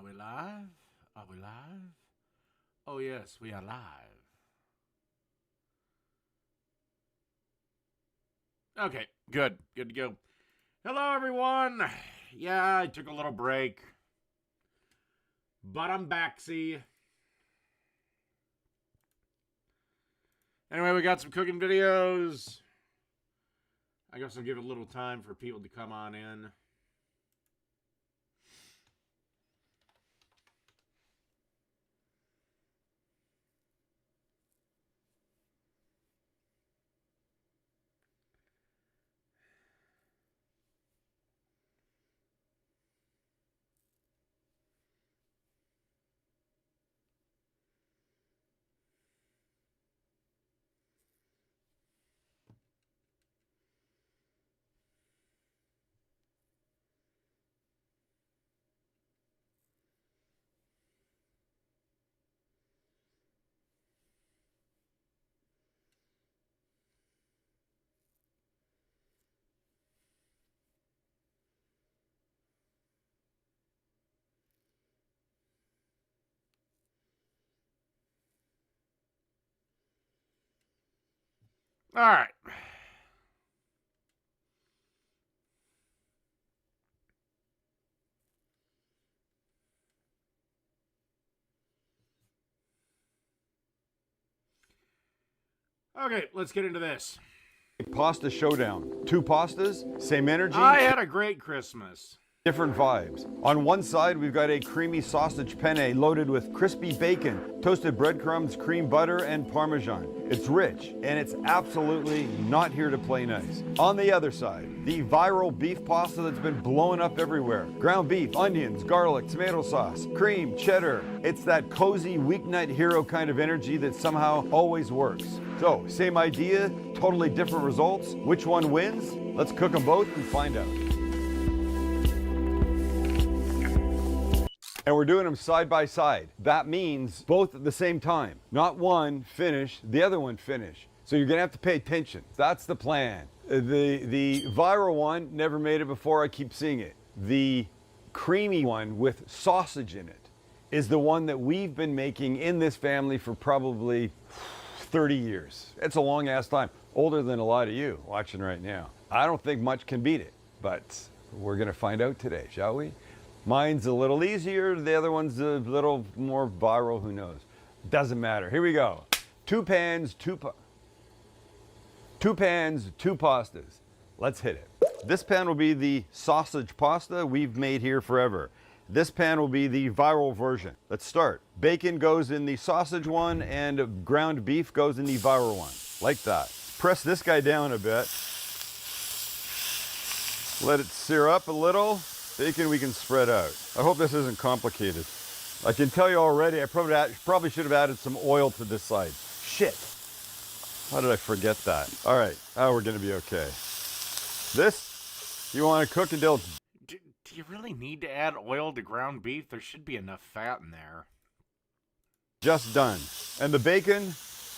we live? Are we live? Oh, yes, we are live. Okay, good. Good to go. Hello, everyone. Yeah, I took a little break. But I'm backsy. Anyway, we got some cooking videos. I guess I'll give it a little time for people to come on in. All right. Okay, let's get into this. Pasta showdown. Two pastas, same energy. I had a great Christmas. Different vibes. On one side, we've got a creamy sausage penne loaded with crispy bacon, toasted breadcrumbs, cream butter, and Parmesan. It's rich, and it's absolutely not here to play nice. On the other side, the viral beef pasta that's been blowing up everywhere. Ground beef, onions, garlic, tomato sauce, cream, cheddar. It's that cozy weeknight hero kind of energy that somehow always works. So, same idea, totally different results. Which one wins? Let's cook them both and find out. And we're doing them side by side. That means both at the same time. Not one finish, the other one finish. So you're gonna have to pay attention. That's the plan. The viral one, never made it before, I keep seeing it. The creamy one with sausage in it is the one that we've been making in this family for probably 30 years. It's a long ass time. Older than a lot of you watching right now. I don't think much can beat it, but we're gonna find out today, shall we? Mine's a little easier, the other one's a little more viral, who knows. Doesn't matter, here we go. Two pans, two pastas. Let's hit it. This pan will be the sausage pasta we've made here forever. This pan will be the viral version. Let's start. Bacon goes in the sausage one and ground beef goes in the viral one, like that. Press this guy down a bit. Let it sear up a little. Bacon we can spread out. I hope this isn't complicated. I can tell you already, I probably should have added some oil to this side. Shit. How did I forget that? All right, now we're gonna be okay. This, you wanna cook until it's... Do you really need to add oil to ground beef? There should be enough fat in there. Just done. And the bacon,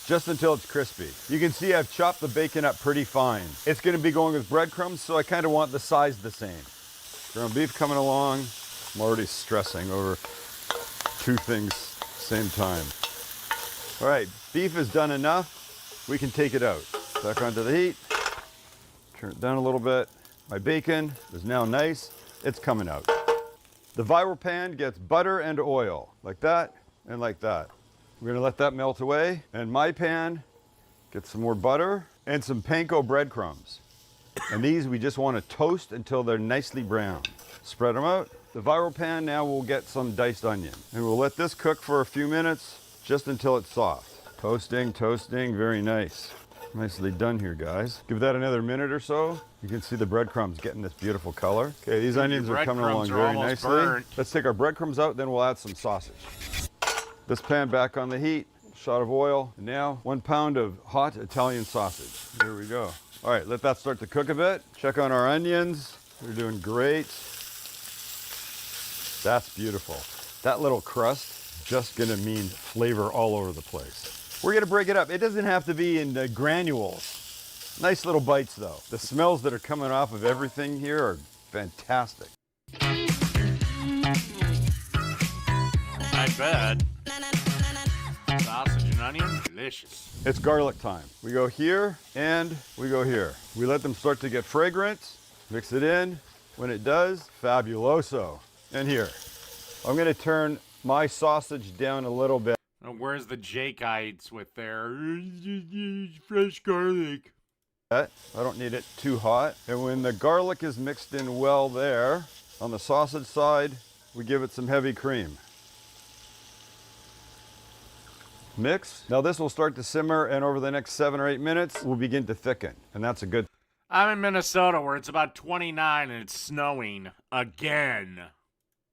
just until it's crispy. You can see I've chopped the bacon up pretty fine. It's gonna be going with breadcrumbs, so I kinda want the size the same. Ground beef coming along. I'm already stressing over two things same time. All right, beef is done enough. We can take it out. Back onto the heat. Turn it down a little bit. My bacon is now nice. It's coming out. The viral pan gets butter and oil, like that and like that. We're gonna let that melt away. And my pan gets some more butter and some panko breadcrumbs. And these we just want to toast until they're nicely brown. Spread them out. The viral pan now will get some diced onion. And we'll let this cook for a few minutes, just until it's soft. Toasting, toasting, very nice. Nicely done here, guys. Give that another minute or so. You can see the breadcrumbs getting this beautiful color. Okay, these onions are coming along very nicely. Burnt. Let's take our breadcrumbs out, then we'll add some sausage. This pan back on the heat, shot of oil. And now 1 pound of hot Italian sausage. Here we go. All right, let that start to cook a bit. Check on our onions. They're doing great. That's beautiful. That little crust, just gonna mean flavor all over the place. We're gonna break it up. It doesn't have to be in granules. Nice little bites though. The smells that are coming off of everything here are fantastic. I bet. Sausage and onion, delicious. It's garlic time. We go here and we go here. We let them start to get fragrant, mix it in. When it does, fabuloso. And here, I'm gonna turn my sausage down a little bit. Where's the Jakeites with their fresh garlic? I don't need it too hot. And when the garlic is mixed in well there, on the sausage side, we give it some heavy cream. Mix. Now this will start to simmer, and over the next 7 or 8 minutes, will begin to thicken. And that's a good I'm in Minnesota where it's about 29 and it's snowing again.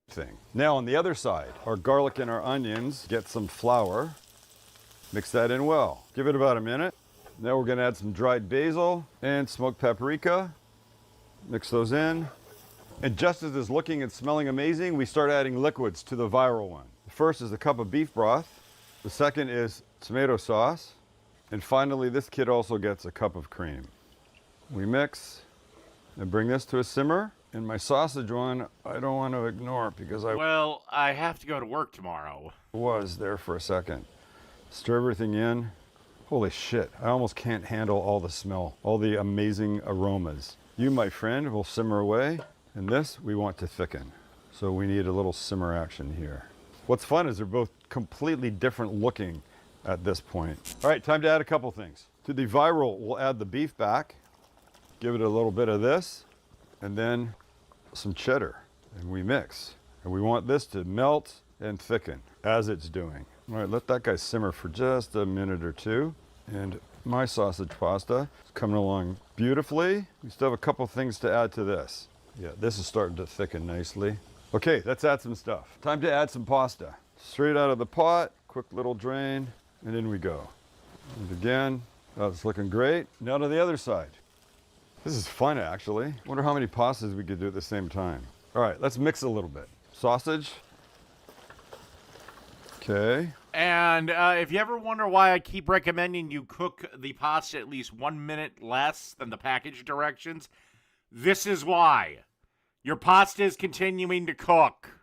thing. Now on the other side, our garlic and our onions, get some flour. Mix that in well. Give it about a minute. Now we're gonna add some dried basil and smoked paprika. Mix those in. And just as it's looking and smelling amazing, we start adding liquids to the viral one. The first is a cup of beef broth. The second is tomato sauce. And finally, this kid also gets a cup of cream. We mix and bring this to a simmer. And my sausage one, I don't want to ignore it because Well, I have to go to work tomorrow. was there for a second. Stir everything in. Holy shit, I almost can't handle all the smell, all the amazing aromas. You, my friend, will simmer away. And this, we want to thicken. So we need a little simmer action here. What's fun is they're both completely different looking at this point. All right, time to add a couple things. To the viral, we'll add the beef back, give it a little bit of this, and then some cheddar, and we mix. And we want this to melt and thicken as it's doing. All right, let that guy simmer for just a minute or two. And my sausage pasta is coming along beautifully. We still have a couple things to add to this. Yeah, this is starting to thicken nicely. Okay, let's add some stuff. Time to add some pasta. Straight out of the pot, quick little drain, and in we go. And again, that's looking great. Now to the other side. This is fun, actually. Wonder how many pastas we could do at the same time. All right, let's mix a little bit. Sausage. Okay. And if you ever wonder why I keep recommending you cook the pasta at least 1 minute less than the package directions, this is why. Your pasta is continuing to cook.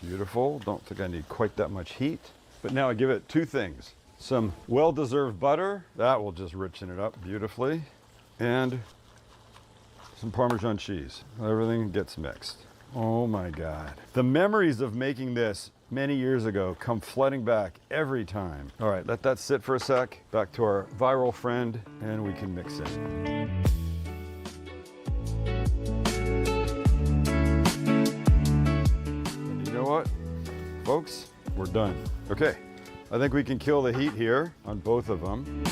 Beautiful. Don't think I need quite that much heat. But now I give it two things. Some well-deserved butter. That will just richen it up beautifully. And some Parmesan cheese. Everything gets mixed. Oh my God. The memories of making this many years ago come flooding back every time. All right, let that sit for a sec. Back to our viral friend, and we can mix it. And you know what, folks? We're done. Okay, I think we can kill the heat here on both of them.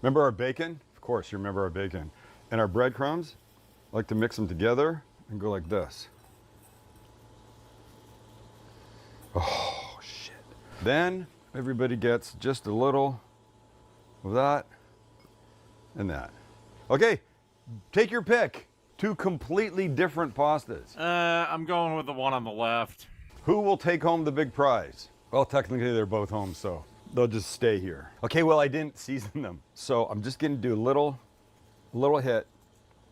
Remember our bacon? Of course, you remember our bacon. And our breadcrumbs, I like to mix them together and go like this. Oh, shit. Then everybody gets just a little of that and that. Okay, take your pick. Two completely different pastas. I'm going with the one on the left. Who will take home the big prize? Well, technically they're both home, so they'll just stay here. Okay, well, I didn't season them, so I'm just gonna do a little hit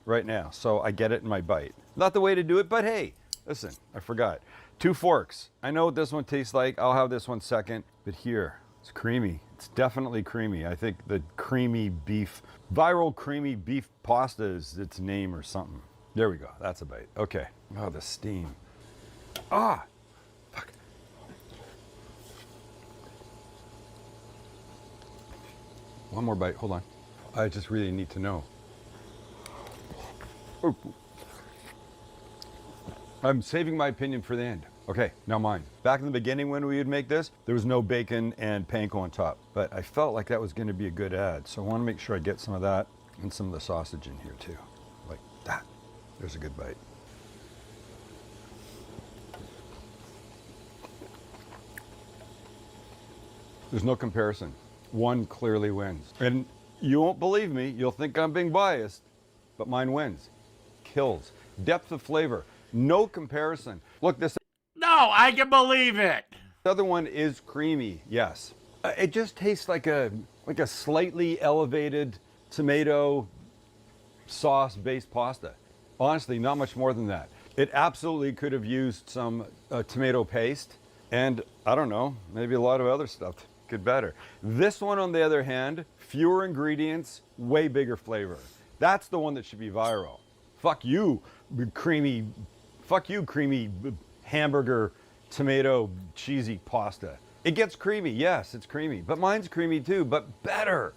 right now, so I get it in my bite. Not the way to do it, but hey, listen, I forgot. 2 forks. I know what this one tastes like. I'll have this one second, but here, it's creamy. It's definitely creamy. I think the creamy beef, viral creamy beef pasta is its name or something. There we go, that's a bite. Okay, oh, the steam. Ah, fuck. One more bite, hold on. I just really need to know. Oh. I'm saving my opinion for the end. Okay, now mine. Back in the beginning when we would make this, there was no bacon and panko on top, but I felt like that was gonna be a good add. So I wanna make sure I get some of that and some of the sausage in here too. Like that, there's a good bite. There's no comparison. One clearly wins. And you won't believe me, you'll think I'm being biased, but mine wins. Kills. Depth of flavor. No comparison. Look, this No, I can believe it. other one is creamy, yes. It just tastes like a slightly elevated tomato sauce-based pasta. Honestly, not much more than that. It absolutely could have used some tomato paste and, I don't know, maybe a lot of other stuff could better. This one, on the other hand, fewer ingredients, way bigger flavor. That's the one that should be viral. Fuck you, creamy hamburger, tomato, cheesy pasta. It gets creamy, yes, it's creamy, but mine's creamy too, but better.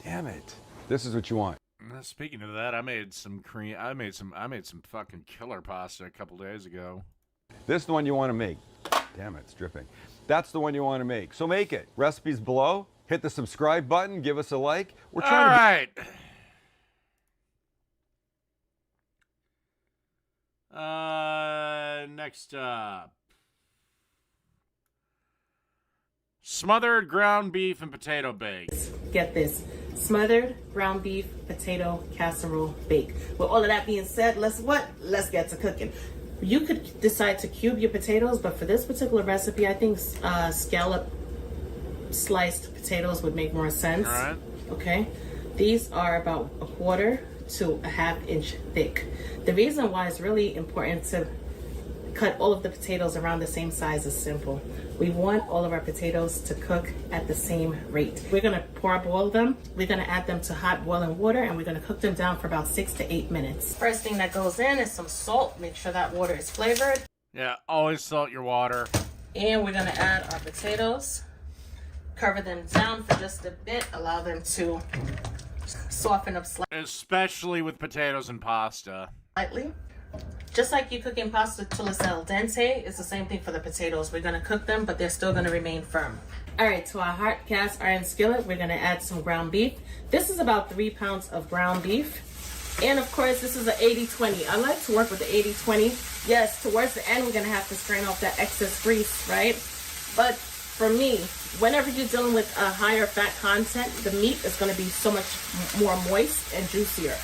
Damn it. This is what you want. Speaking of that, I made some fucking killer pasta a couple days ago. This is the one you want to make. Damn it, it's dripping. That's the one you want to make. So make it. Recipes below. Hit the subscribe button. Give us a like. We're trying All right. Next up. Smothered ground beef and potato bake. Get this. Smothered ground beef, potato, casserole, bake. With all of that being said, let's get to cooking. You could decide to cube your potatoes, but for this particular recipe, I think scallop sliced potatoes would make more sense. All right. Okay. These are about 1/4 to a 1/2 inch thick. The reason why it's really important to cut all of the potatoes around the same size is simple. We want all of our potatoes to cook at the same rate. We're gonna parboil them. We're gonna add them to hot boiling water, and we're gonna cook them down for about 6 to 8 minutes. First thing that goes in is some salt. Make sure that water is flavored. Yeah, always salt your water. And we're gonna add our potatoes. Cover them down for just a bit. Allow them to soften up Especially with potatoes and pasta. slightly. Just like you cooking pasta till it's al dente, it's the same thing for the potatoes. We're gonna cook them, but they're still gonna remain firm. All right, to our hot cast iron skillet, we're gonna add some ground beef. This is about 3 pounds of ground beef. And of course, this is an 80-20. I like to work with the 80-20. Yes, towards the end, we're gonna have to strain off that excess grease, right? But for me, whenever you're dealing with a higher fat content, the meat is gonna be so much more moist and juicier.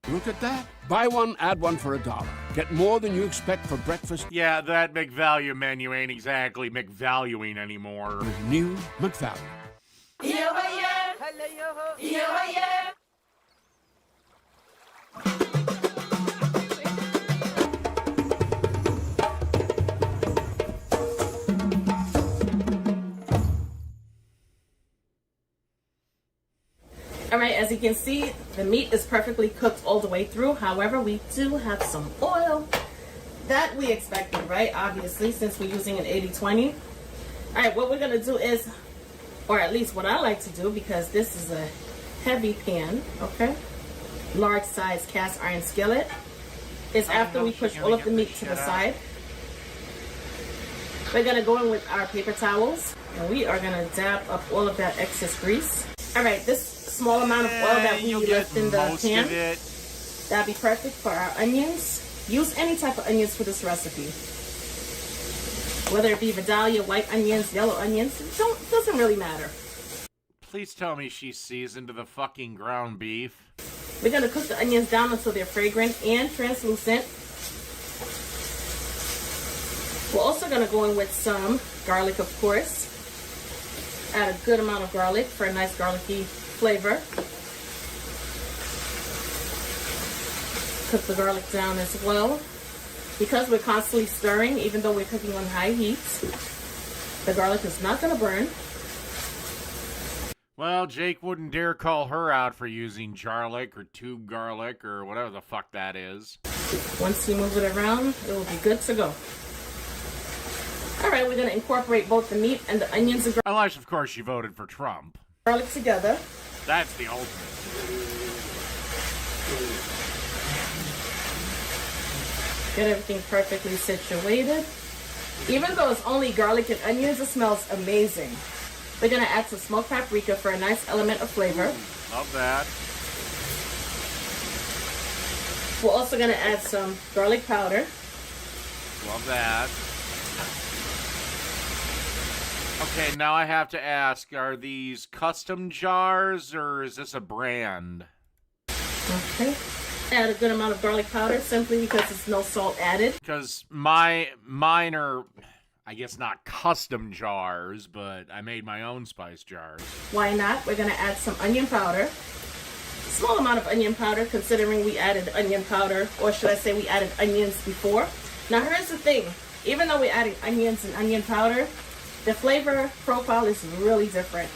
Look at that. Buy one, add one for $1. Get more than you expect for breakfast Yeah, that McValue menu ain't exactly McValuing anymore. with new McValue. All right, as you can see, the meat is perfectly cooked all the way through. However, we do have some oil that we expected, right? Obviously, since we're using an 80-20. All right, what we're gonna do is, or at least what I like to do, because this is a heavy pan, okay? Large size cast iron skillet, is after we push all of the meat to the side, we're gonna go in with our paper towels, and we are gonna dab up all of that excess grease. All right, this small amount of oil that we left in the pan, that'd be perfect for our onions. Use any type of onions for this recipe. Whether it be Vidalia, white onions, yellow onions, doesn't really matter. Please tell me she's seasoned to the fucking ground beef. We're gonna cook the onions down until they're fragrant and translucent. We're also gonna go in with some garlic, of course. Add a good amount of garlic for a nice garlicky flavor. Cook the garlic down as well. Because we're constantly stirring, even though we're cooking on high heat, the garlic is not gonna burn. Well, Jake wouldn't dare call her out for using jarlic or tube garlic or whatever the fuck that is. Once you move it around, it will be good to go. All right, we're gonna incorporate both the meat and the onions and Unless, of course, she voted for Trump. garlic together. That's the ultimate. Get everything perfectly situated. Even though it's only garlic and onions, it smells amazing. We're gonna add some smoked paprika for a nice element of flavor. Love that. We're also gonna add some garlic powder. Love that. Okay, now I have to ask, are these custom jars or is this a brand? Okay. Add a good amount of garlic powder simply because there's no salt added. Because mine are, I guess, not custom jars, but I made my own spice jars. Why not? We're gonna add some onion powder. Small amount of onion powder, considering we added onion powder, or should I say we added onions before. Now here's the thing, even though we're adding onions and onion powder, the flavor profile is really different.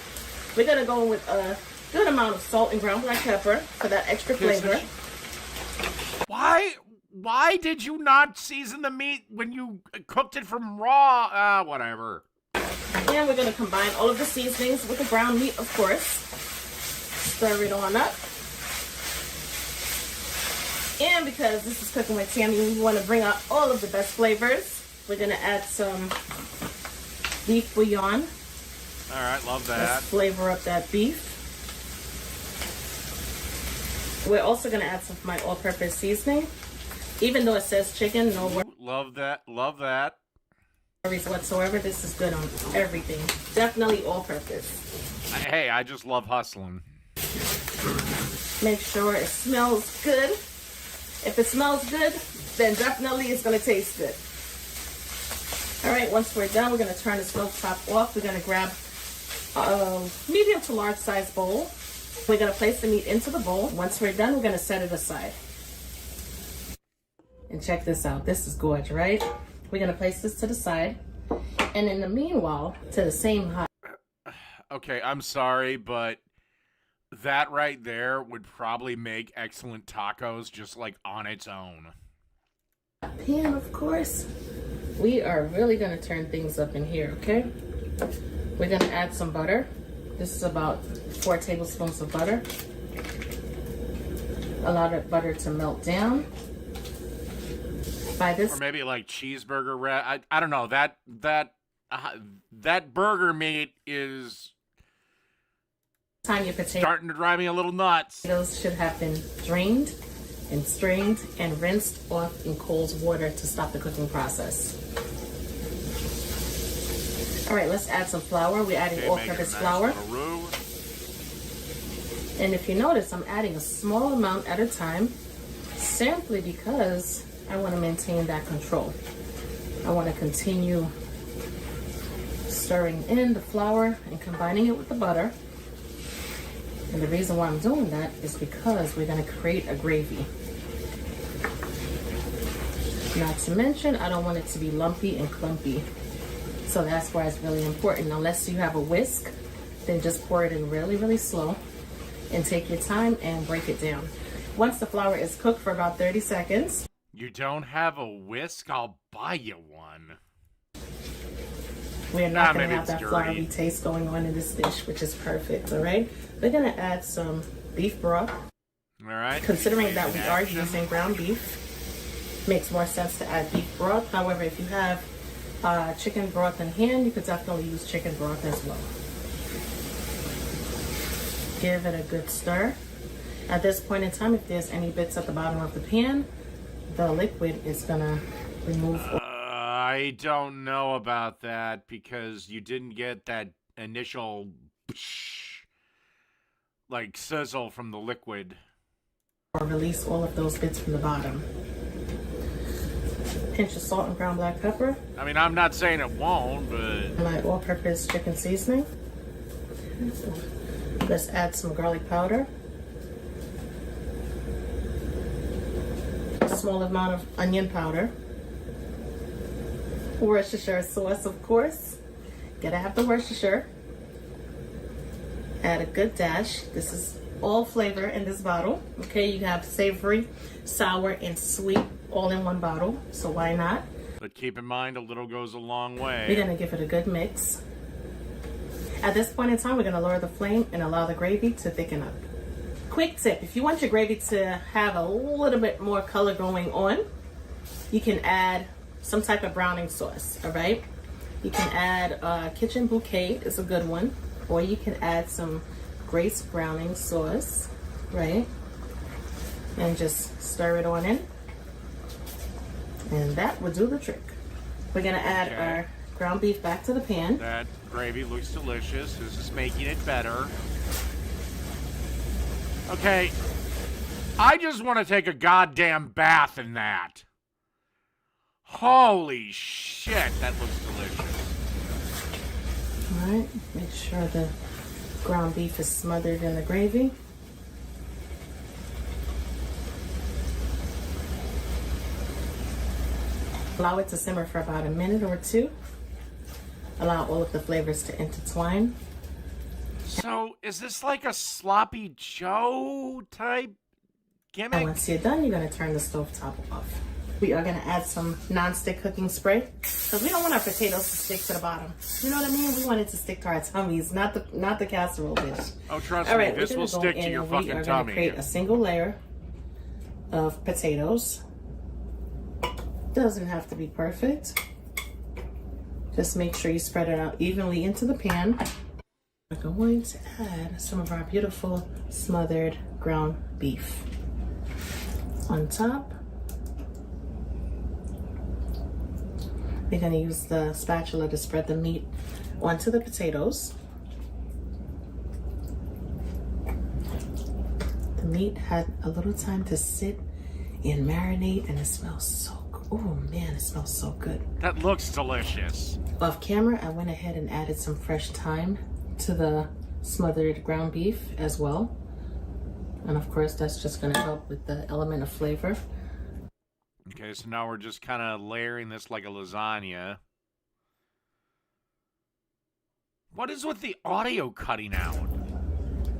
We're gonna go with a good amount of salt and ground black pepper for that extra flavor. Why did you not season the meat when you cooked it from raw? Whatever. And we're gonna combine all of the seasonings with the ground meat, of course. Stir it on up. And because this is cooking with Tammy, we want to bring out all of the best flavors. We're going to add some beef bouillon. All right, love that. Let's flavor up that beef. We're also going to add some of my all-purpose seasoning. Even though it says chicken, no worries Love that. Love that. whatsoever. This is good on everything. Definitely all-purpose. Hey, I just love hustling. Make sure it smells good. If it smells good, then definitely it's going to taste good. All right, once we're done, we're going to turn the stove top off. We're going to grab a medium to large size bowl. We're going to place the meat into the bowl. Once we're done, we're going to set it aside. And check this out. This is gorgeous, right? We're going to place this to the side. And in the meanwhile, to the same hot. Okay, I'm sorry, but that right there would probably make excellent tacos just like on its own. Pan, of course. We are really going to turn things up in here, okay? We're going to add some butter. This is about 4 tablespoons of butter. Allow that butter to melt down. By this, Or maybe like cheeseburger wrap. I don't know. That burger meat is time your potatoes starting to drive me a little nuts. should have been drained and strained and rinsed off in cold water to stop the cooking process. All right, let's add some flour. We're adding Okay, all-purpose nice flour. little roux. And if you notice, I'm adding a small amount at a time simply because I want to maintain that control. I want to continue stirring in the flour and combining it with the butter. And the reason why I'm doing that is because we're going to create a gravy. Not to mention, I don't want it to be lumpy and clumpy. So that's why it's really important. Unless you have a whisk, then just pour it in really, really slow and take your time and break it down. Once the flour is cooked for about 30 seconds. You don't have a whisk? I'll buy you one. We're not going to maybe have it's that dirty. floury taste going on in this dish, which is perfect, all right? We're going to add some beef broth. All right. Considering that we are Action. using ground beef, makes more sense to add beef broth. However, if you have chicken broth in hand, you could definitely use chicken broth as well. Give it a good stir. At this point in time, if there's any bits at the bottom of the pan, the liquid is going to remove. I don't know about that because you didn't get that initial like sizzle from the liquid. Or release all of those bits from the bottom. Pinch of salt and ground black pepper. I mean, I'm not saying it won't, but My all-purpose chicken seasoning. Let's add some garlic powder. A small amount of onion powder. Worcestershire sauce, of course. Gotta have the Worcestershire. Add a good dash. This is all flavor in this bottle. Okay, you have savory, sour, and sweet all in one bottle. So why not? But keep in mind, a little goes a long way. We're gonna give it a good mix. At this point in time, we're gonna lower the flame and allow the gravy to thicken up. Quick tip, if you want your gravy to have a little bit more color going on, you can add some type of browning sauce, all right? You can add Kitchen Bouquet, is a good one, or you can add some Grace browning sauce, right? And just stir it on in. And that will do the trick. We're gonna add our ground beef back to the pan. That gravy looks delicious. This is making it better. Okay, I just want to take a goddamn bath in that. Holy shit, that looks delicious. Alright, make sure the ground beef is smothered in the gravy. Allow it to simmer for about a minute or two. Allow all of the flavors to intertwine. So, is this like a sloppy Joe type And gimmick? once you're done, you're going to turn the stove top off. We are going to add some non-stick cooking spray because we don't want our potatoes to stick to the bottom. You know what I mean? We want it to stick to our tummies, not the casserole dish. Oh, trust All me, right, this will stick to your fucking We are going tummy. to create a single layer of potatoes. Doesn't have to be perfect. Just make sure you spread it out evenly into the pan. We're going to add some of our beautiful smothered ground beef on top. We're going to use the spatula to spread the meat onto the potatoes. The meat had a little time to sit and marinate, and it smells so good. Oh man, it smells so good. That looks delicious. Off camera, I went ahead and added some fresh thyme to the smothered ground beef as well. And of course, that's just going to help with the element of flavor. Okay, so now we're just kind of layering this like a lasagna. What is with the audio cutting out?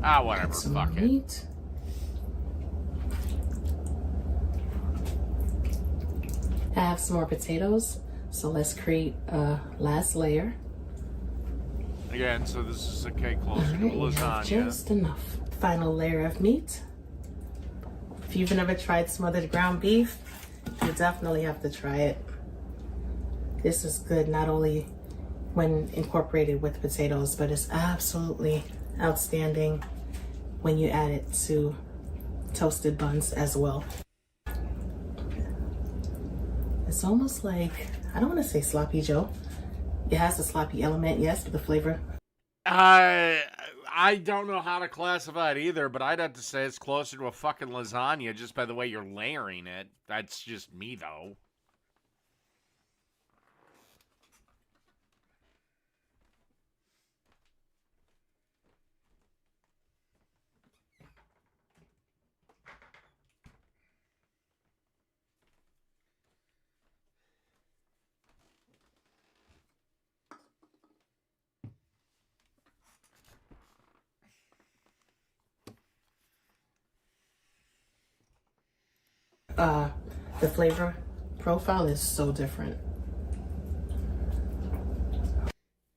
Ah, whatever, Some fuck it. meat. I have some more potatoes, so let's create a last layer. Again, so this is okay, All closer right, to we have lasagna. just enough. Final layer of meat. If you've never tried smothered ground beef, you definitely have to try it. This is good not only when incorporated with potatoes, but it's absolutely outstanding when you add it to toasted buns as well. It's almost like, I don't want to say sloppy Joe. It has a sloppy element, yes, but the flavor. I don't know how to classify it either, but I'd have to say it's closer to a fucking lasagna just by the way you're layering it. That's just me, though. The flavor profile is so different.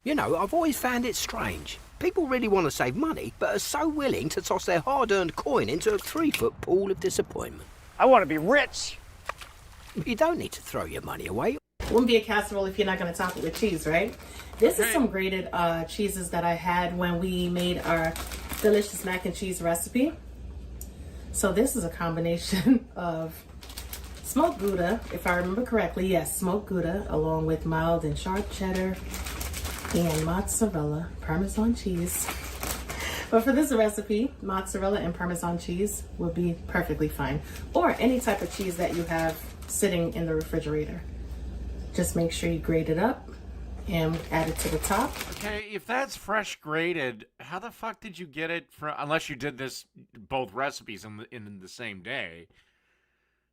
You know, I've always found it strange. People really want to save money, but are so willing to toss their hard-earned coin into a 3-foot pool of disappointment. I want to be rich. You don't need to throw your money away. It wouldn't be a casserole if you're not going to top it with cheese, right? This is some grated cheeses that I had when we made our delicious mac and cheese recipe. So this is a combination of smoked Gouda, if I remember correctly. Yes, smoked Gouda, along with mild and sharp cheddar and mozzarella, Parmesan cheese. But for this recipe, mozzarella and Parmesan cheese will be perfectly fine. Or any type of cheese that you have sitting in the refrigerator. Just make sure you grate it up and add it to the top. Okay, if that's fresh grated, how the fuck did you get it from? Unless you did this both recipes in the same day.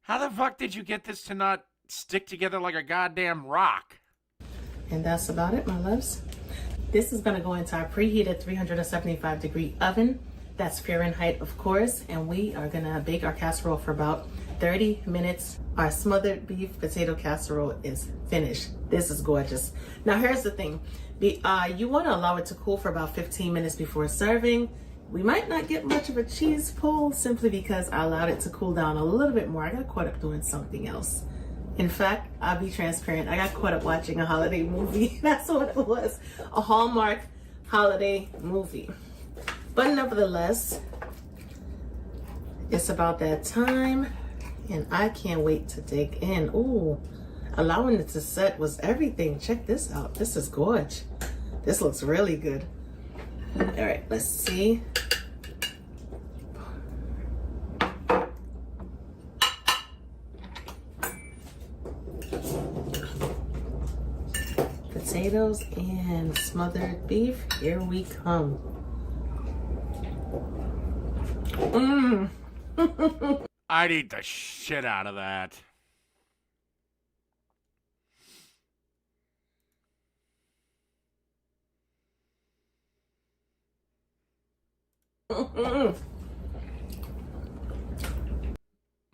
How the fuck did you get this to not stick together like a goddamn rock? And that's about it, my loves. This is gonna go into our preheated 375 degree oven. That's Fahrenheit, of course. And we are gonna bake our casserole for about 30 minutes. Our smothered beef potato casserole is finished. This is gorgeous. Now here's the thing. You wanna allow it to cool for about 15 minutes before serving. We might not get much of a cheese pull simply because I allowed it to cool down a little bit more. I got caught up doing something else. In fact, I'll be transparent. I got caught up watching a holiday movie. That's what it was. A Hallmark holiday movie. But nevertheless, it's about that time and I can't wait to dig in. Ooh, allowing it to set was everything. Check this out. This is gorgeous. This looks really good. All right, let's see. potatoes and smothered beef. Here we come. I'd eat the shit out of that.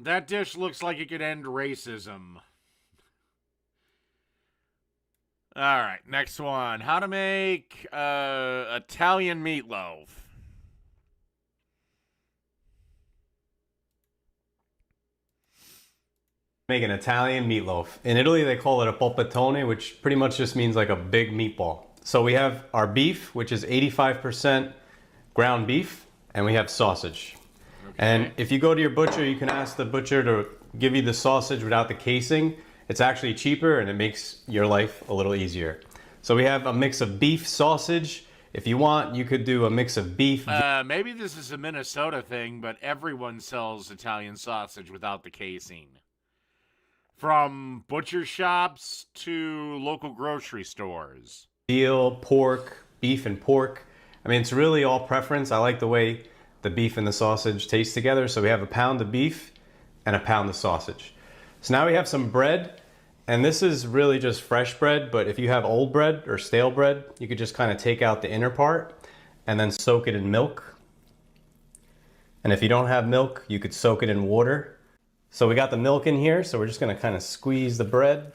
That dish looks like it could end racism. All right, next one. How to make Italian meatloaf. Make an Italian meatloaf. In Italy, they call it a polpettone, which pretty much just means like a big meatball. So we have our beef, which is 85% ground beef, and we have sausage. Okay. And if you go to your butcher, you can ask the butcher to give you the sausage without the casing. It's actually cheaper and it makes your life a little easier. So we have a mix of beef sausage. If you want, you could do a mix of beef. Maybe this is a Minnesota thing, but everyone sells Italian sausage without the casing. From butcher shops to local grocery stores. Veal, pork, beef and pork. I mean, it's really all preference. I like the way the beef and the sausage taste together. So we have a pound of beef and a pound of sausage. So now we have some bread, and this is really just fresh bread, but if you have old bread or stale bread, you could just kind of take out the inner part and then soak it in milk. And if you don't have milk, you could soak it in water. So we got the milk in here, so we're just gonna kind of squeeze the bread,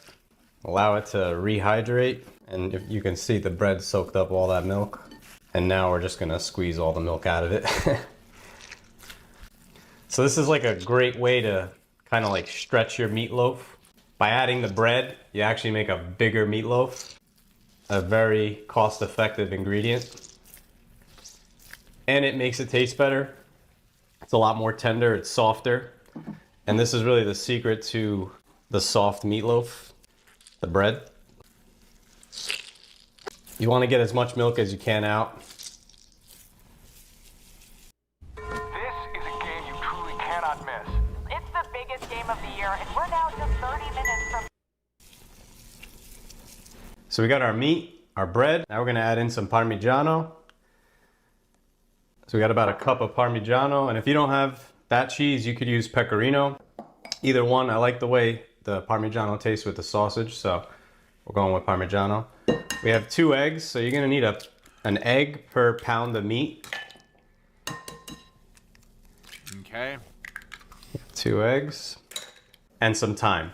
allow it to rehydrate, and if you can see the bread soaked up all that milk. And now we're just gonna squeeze all the milk out of it. So this is like a great way to kind of like stretch your meatloaf. By adding the bread, you actually make a bigger meatloaf. A very cost-effective ingredient. And it makes it taste better. It's a lot more tender, it's softer. And this is really the secret to the soft meatloaf, the bread. You want to get as much milk as you can out. This is a game you truly cannot miss. It's the biggest game of the year, and we're now just 30 minutes from... So we got our meat, our bread. Now we're going to add in some Parmigiano. So we got about a cup of Parmigiano, and if you don't have that cheese, you could use Pecorino. Either one. I like the way the Parmigiano tastes with the sausage, so we're going with Parmigiano. We have 2 eggs, so you're gonna need an egg per pound of meat. Okay. 2 eggs. And some thyme.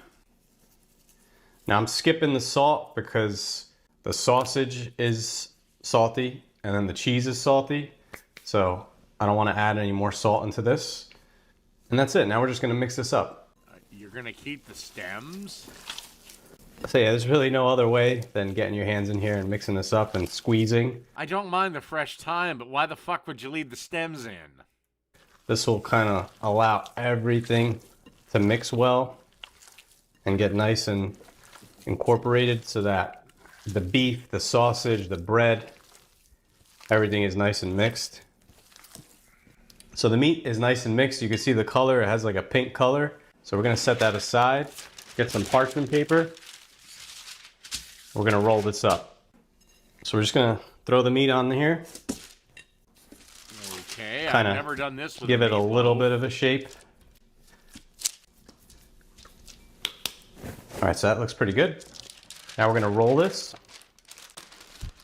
Now I'm skipping the salt because the sausage is salty and then the cheese is salty. So I don't want to add any more salt into this. And that's it. Now we're just going to mix this up. You're going to keep the stems? So yeah, there's really no other way than getting your hands in here and mixing this up and squeezing. I don't mind the fresh thyme, but why the fuck would you leave the stems in? This will kind of allow everything to mix well and get nice and incorporated so that the beef, the sausage, the bread, everything is nice and mixed. So the meat is nice and mixed. You can see the color, it has like a pink color. So we're gonna set that aside, get some parchment paper. We're gonna roll this up. So we're just gonna throw the meat on here. Okay, Kinda I've never done this with give it a little bit of a shape. All right, so that looks pretty good. Now we're gonna roll this.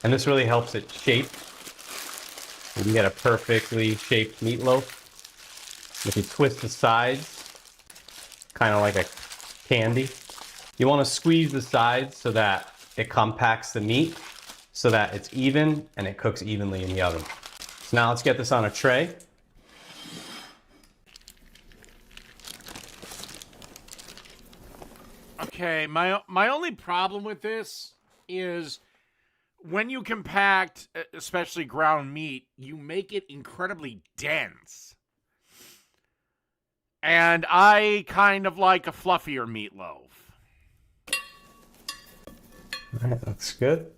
And this really helps it shape. You can get a perfectly shaped meatloaf. If you twist the sides, kind of like a candy. You want to squeeze the sides so that it compacts the meat, so that it's even and it cooks evenly in the oven. So now let's get this on a tray. Okay, my only problem with this is when you compact, especially ground meat, you make it incredibly dense. And I kind of like a fluffier meatloaf. All right, looks good.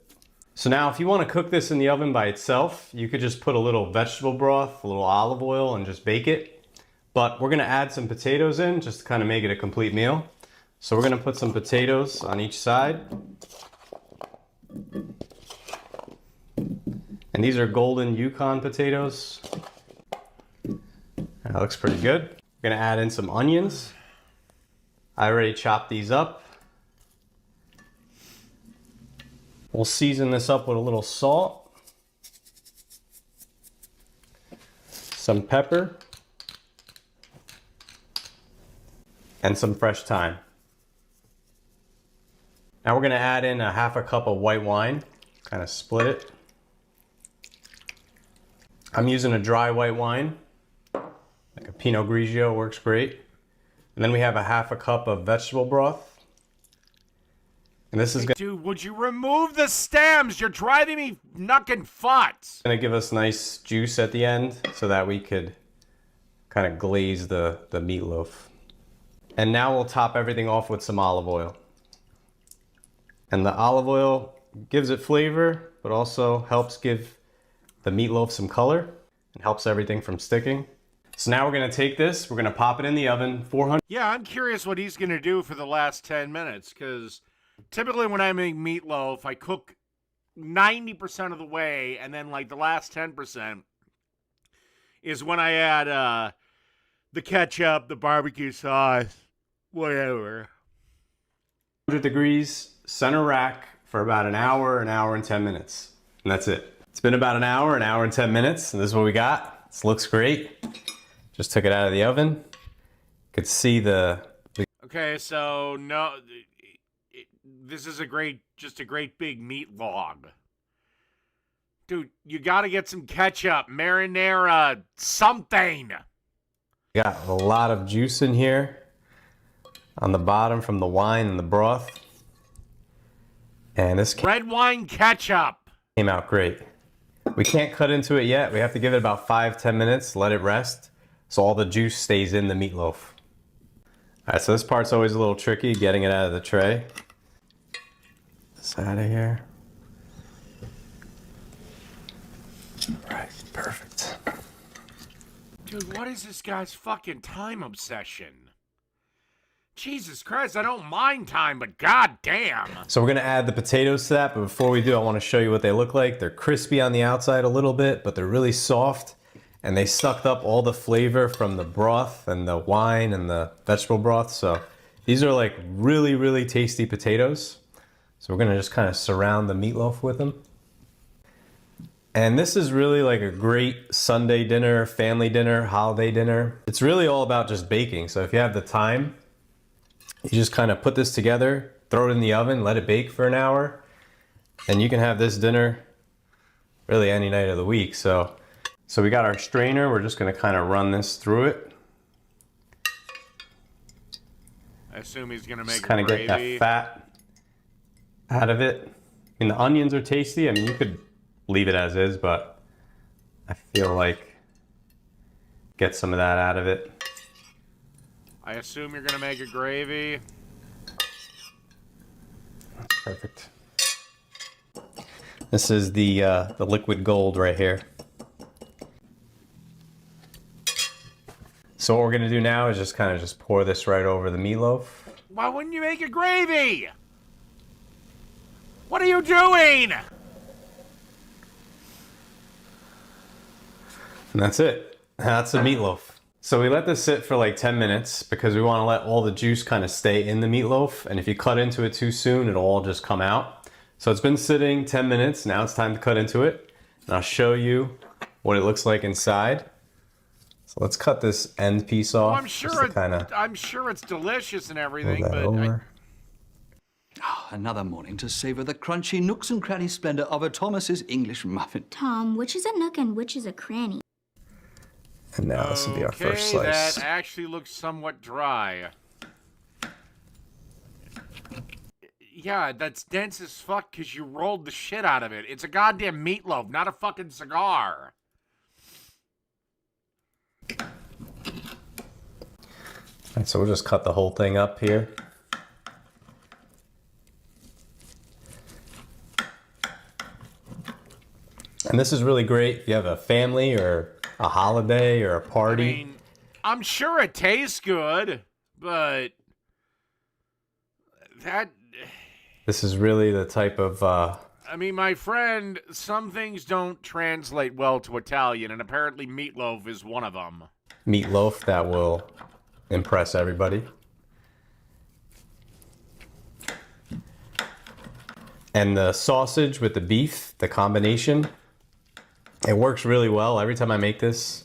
So now if you want to cook this in the oven by itself, you could just put a little vegetable broth, a little olive oil, and just bake it. But we're going to add some potatoes in just to kind of make it a complete meal. So we're going to put some potatoes on each side. And these are golden Yukon potatoes. That looks pretty good. We're gonna add in some onions. I already chopped these up. We'll season this up with a little salt, some pepper, and some fresh thyme. Now we're gonna add in a half a cup of white wine, kind of split it. I'm using a dry white wine, like a Pinot Grigio works great. And then we have a half a cup of vegetable broth. And this is Dude, would you remove the stems? You're driving me knuckin' futs. gonna give us nice juice at the end so that we could kind of glaze the meatloaf. And now we'll top everything off with some olive oil. And the olive oil gives it flavor, but also helps give the meatloaf some color and helps everything from sticking. So now we're gonna take this, we're gonna pop it in the oven, 400. Yeah, I'm curious what he's gonna do for the last 10 minutes, because typically when I make meatloaf, I cook 90% of the way, and then like the last 10% is when I add the ketchup, the barbecue sauce, whatever. 100 degrees, center rack for about an hour and 10 minutes. And that's it. It's been about an hour and 10 minutes, and this is what we got. This looks great. Just took it out of the oven. You could see the Okay, so no, this is just a great big meat log. Dude, you gotta get some ketchup, marinara, something. got a lot of juice in here on the bottom from the wine and the broth. And this Red wine ketchup. came out great. We can't cut into it yet. We have to give it about 5-10 minutes, let it rest, so all the juice stays in the meatloaf. All right, so this part's always a little tricky, getting it out of the tray. This out of here. All right, perfect. Dude, what is this guy's fucking time obsession? Jesus Christ, I don't mind time, but goddamn. So we're gonna add the potatoes to that, but before we do, I wanna show you what they look like. They're crispy on the outside a little bit, but they're really soft, and they sucked up all the flavor from the broth and the wine and the vegetable broth. So these are like really, really tasty potatoes. So we're gonna just kind of surround the meatloaf with them. And this is really like a great Sunday dinner, family dinner, holiday dinner. It's really all about just baking. So if you have the time, you just kind of put this together, throw it in the oven, let it bake for an hour, and you can have this dinner really any night of the week. So we got our strainer. We're just gonna kind of run this through it. I assume he's gonna make Just kind of get that fat out of it. I mean, the onions are tasty. I mean, you could leave it as is, but I feel like get some of that out of it. I assume you're gonna make a gravy. That's perfect. This is the liquid gold right here. So what we're gonna do now is just kind of just pour this right over the meatloaf. Why wouldn't you make a gravy? What are you doing? And that's it. That's the meatloaf. So we let this sit for like 10 minutes because we want to let all the juice kind of stay in the meatloaf. And if you cut into it too soon, it'll all just come out. So it's been sitting 10 minutes. Now it's time to cut into it. And I'll show you what it looks like inside. So let's cut this end piece off. Well, I'm sure it's delicious and everything, but Another morning to savor the crunchy nooks and cranny splendor of a Thomas's English muffin. Tom, which is a nook and which is a cranny? And now this will be our first slice. That actually looks somewhat dry. Yeah, that's dense as fuck because you rolled the shit out of it. It's a goddamn meatloaf, not a fucking cigar. Alright, so we'll just cut the whole thing up here. And this is really great if you have a family or a holiday or a party. I mean, I'm sure it tastes good, but this is really the type of I mean, my friend, some things don't translate well to Italian, and apparently meatloaf is one of them. Meatloaf that will impress everybody. And the sausage with the beef, the combination, it works really well. Every time I make this,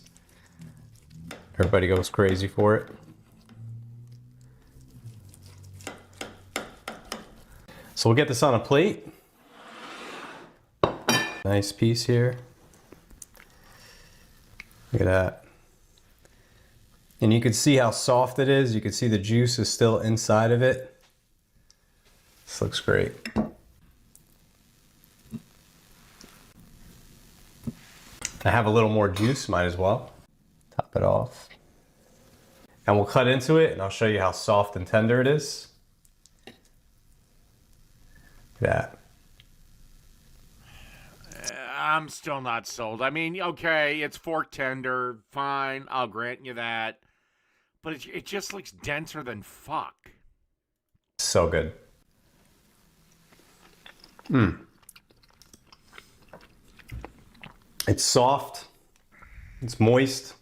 everybody goes crazy for it. So we'll get this on a plate. Nice piece here. Look at that. And you can see how soft it is. You can see the juice is still inside of it. This looks great. I have a little more juice, might as well. Top it off. And we'll cut into it and I'll show you how soft and tender it is. Look at that. I'm still not sold. I mean, okay, it's fork tender. Fine, I'll grant you that. But it just looks denser than fuck. So good. It's soft. It's moist.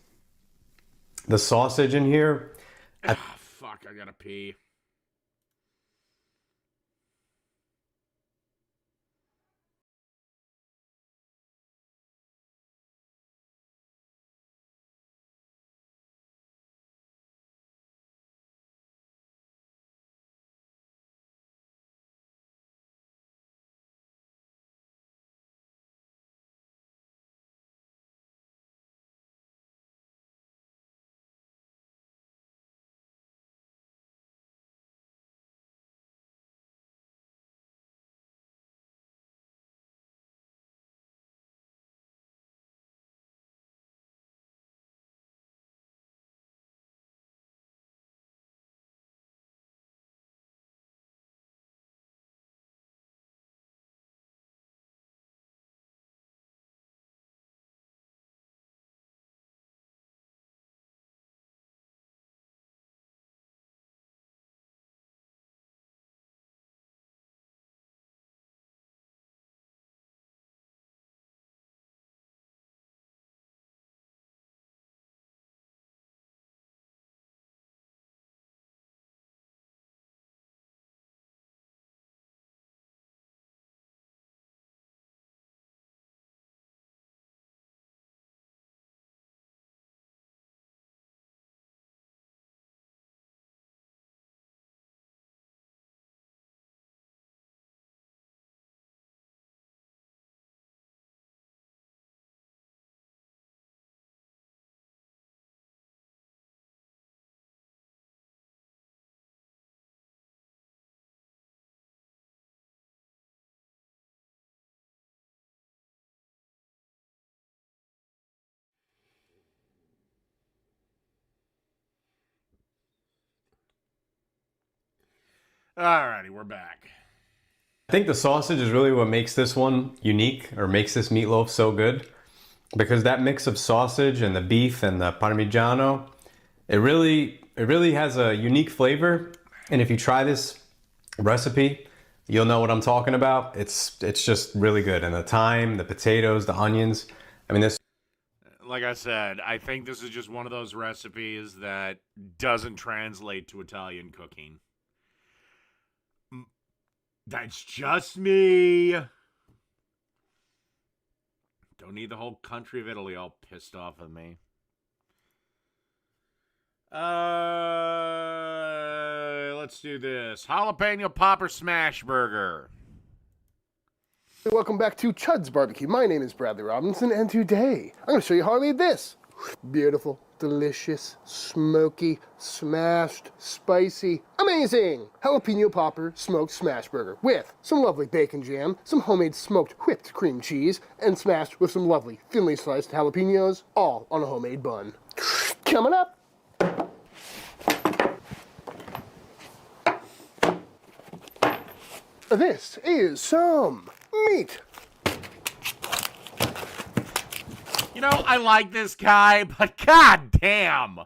The sausage in here. Fuck, I gotta pee. Alrighty, we're back. I think the sausage is really what makes this one unique, or makes this meatloaf so good, because that mix of sausage and the beef and the parmigiano, it really has a unique flavor. And if you try this recipe, you'll know what I'm talking about. It's just really good. And the thyme, the potatoes, the onions. I mean, this. Like I said, I think this is just one of those recipes that doesn't translate to Italian cooking. That's just me. Don't need the whole country of Italy all pissed off at me. Let's do this. Jalapeno popper smash burger. Welcome back to Chud's Barbecue. My name is Bradley Robinson, and today I'm going to show you how I made this. Beautiful, delicious, smoky, smashed, spicy, amazing jalapeno popper smoked smash burger with some lovely bacon jam, some homemade smoked whipped cream cheese, and smashed with some lovely thinly sliced jalapenos, all on a homemade bun. Coming up. This is some meat. You know, I like this guy, but goddamn.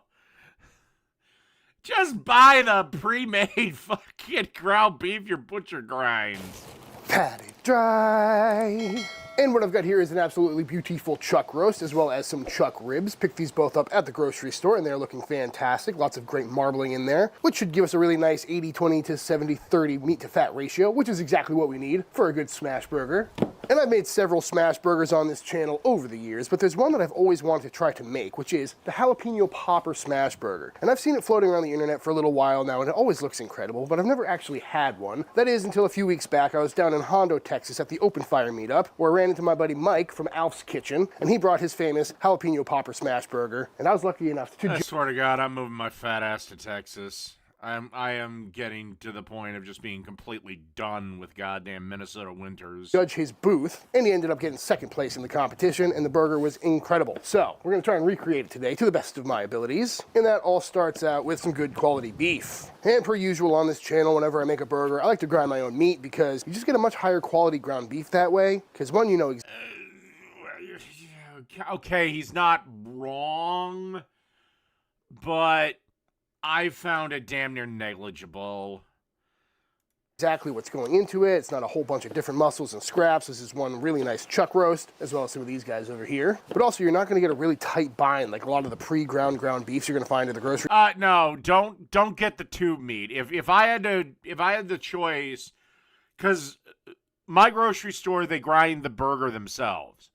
Just buy the pre-made fucking ground beef your butcher grinds. Patty dry. And what I've got here is an absolutely beautiful chuck roast as well as some chuck ribs. Picked these both up at the grocery store and they're looking fantastic. Lots of great marbling in there, which should give us a really nice 80-20 to 70-30 meat to fat ratio, which is exactly what we need for a good smash burger. And I've made several smash burgers on this channel over the years, but there's one that I've always wanted to try to make, which is the jalapeno popper smash burger. And I've seen it floating around the internet for a little while now, and it always looks incredible, but I've never actually had one. That is until a few weeks back, I was down in Hondo, Texas at the Open Fire meetup, where I ran into my buddy Mike from Alf's Kitchen, and he brought his famous jalapeno popper smash burger, and I was lucky enough to... I swear to God, I'm moving my fat ass to Texas. I am getting to the point of just being completely done with goddamn Minnesota winters. Judge his booth, and he ended up getting second place in the competition, and the burger was incredible. So, we're gonna try and recreate it today to the best of my abilities, and that all starts out with some good quality beef. And per usual on this channel, whenever I make a burger, I like to grind my own meat because you just get a much higher quality ground beef that way, because one, you know... Okay, he's not wrong, but... I found it damn near negligible. Exactly what's going into it. It's not a whole bunch of different muscles and scraps. This is one really nice chuck roast, as well as some of these guys over here. But also, you're not going to get a really tight bind like a lot of the pre-ground beefs you're going to find at the grocery. No, don't get the tube meat. If I had the choice, because my grocery store, they grind the burger themselves.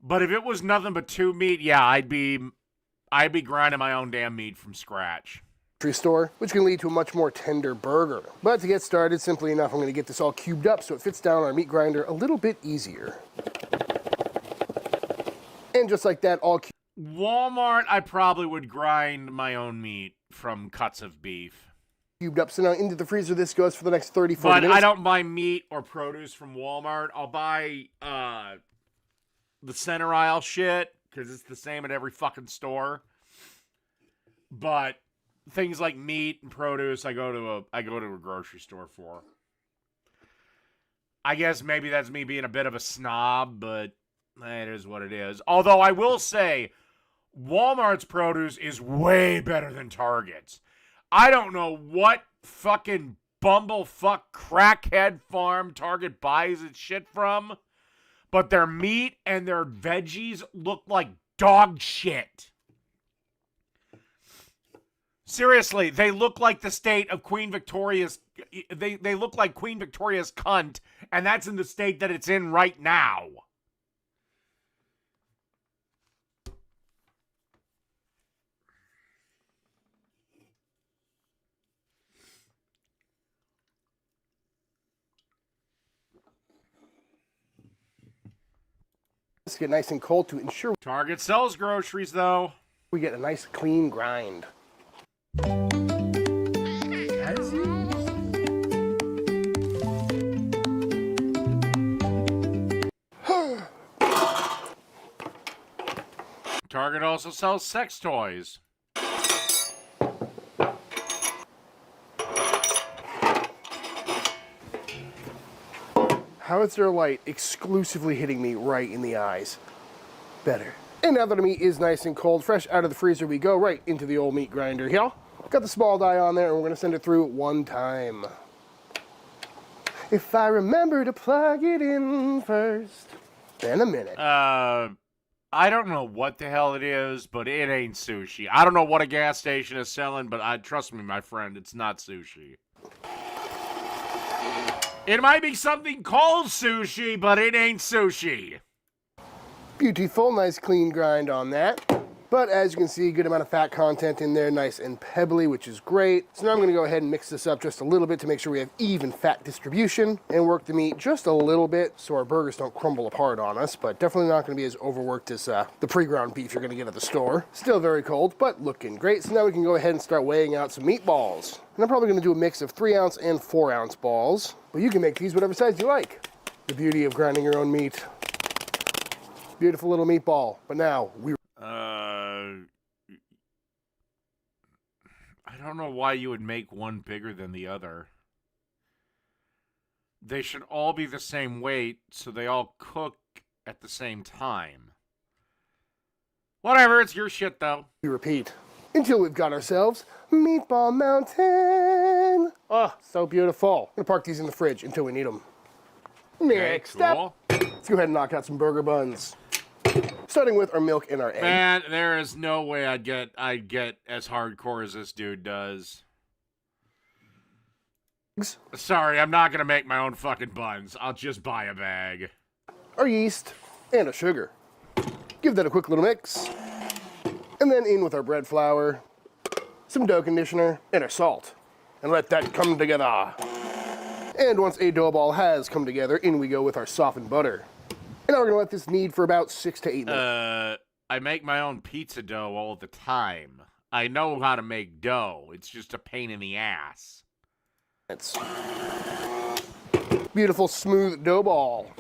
But if it was nothing but tube meat, yeah, I'd be grinding my own damn meat from scratch. Store, which can lead to a much more tender burger. But to get started, simply enough, I'm going to get this all cubed up so it fits down on our meat grinder a little bit easier. And just like that, all Walmart, I probably would grind my own meat from cuts of beef. Cubed up, so now into the freezer this goes for the next 30-40 minutes. But I don't buy meat or produce from Walmart. I'll buy the center aisle shit, because it's the same at every fucking store. But things like meat and produce, I go to a grocery store for. I guess maybe that's me being a bit of a snob, but it is what it is. Although I will say, Walmart's produce is way better than Target's. I don't know what fucking bumblefuck crackhead farm Target buys its shit from, but their meat and their veggies look like dog shit. Seriously, they look like the state of Queen Victoria's... They look like Queen Victoria's cunt, and that's in the state that it's in right now. Let's get nice and cold to ensure Target sells groceries, though. We get a nice clean grind. Target also sells sex toys. How is their light exclusively hitting me right in the eyes? Better. And now that the meat is nice and cold, fresh out of the freezer, we go right into the old meat grinder here. Got the small die on there, and we're going to send it through one time. If I remember to plug it in first. In a minute. I don't know what the hell it is, but it ain't sushi. I don't know what a gas station is selling, but trust me, my friend, it's not sushi. It might be something called sushi, but it ain't sushi. Beautiful, nice clean grind on that. But as you can see, good amount of fat content in there, nice and pebbly, which is great. So now I'm gonna go ahead and mix this up just a little bit to make sure we have even fat distribution and work the meat just a little bit so our burgers don't crumble apart on us, but definitely not gonna be as overworked as the pre-ground beef you're gonna get at the store. Still very cold, but looking great. So now we can go ahead and start weighing out some meatballs. And I'm probably gonna do a mix of 3-ounce and 4-ounce balls, but you can make these whatever size you like. The beauty of grinding your own meat. Beautiful little meatball, but now we... I don't know why you would make one bigger than the other. They should all be the same weight, so they all cook at the same time. Whatever, it's your shit, though. We repeat until we've got ourselves Meatball Mountain. Oh, so beautiful. I'm gonna park these in the fridge until we need them. Next cool. step, let's go ahead and knock out some burger buns. Starting with our milk and our egg. Man, there is no way I'd get as hardcore as this dude does. Sorry, I'm not gonna make my own fucking buns. I'll just buy a bag. Our yeast and our sugar. Give that a quick little mix. And then in with our bread flour, some dough conditioner, and our salt. And let that come together. And once a dough ball has come together, in we go with our softened butter. And now we're gonna let this knead for about 6 to 8 minutes. I make my own pizza dough all the time. I know how to make dough. It's just a pain in the ass. It's beautiful, smooth dough ball.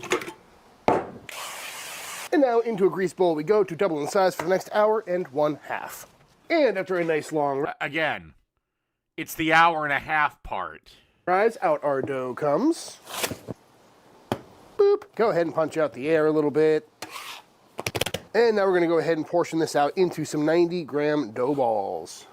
And now into a grease bowl we go to double in size for the next hour and 1/2. And after a nice long again, it's the hour and a half part. rise, out our dough comes. Boop. Go ahead and punch out the air a little bit. And now we're going to go ahead and portion this out into some 90-gram dough balls.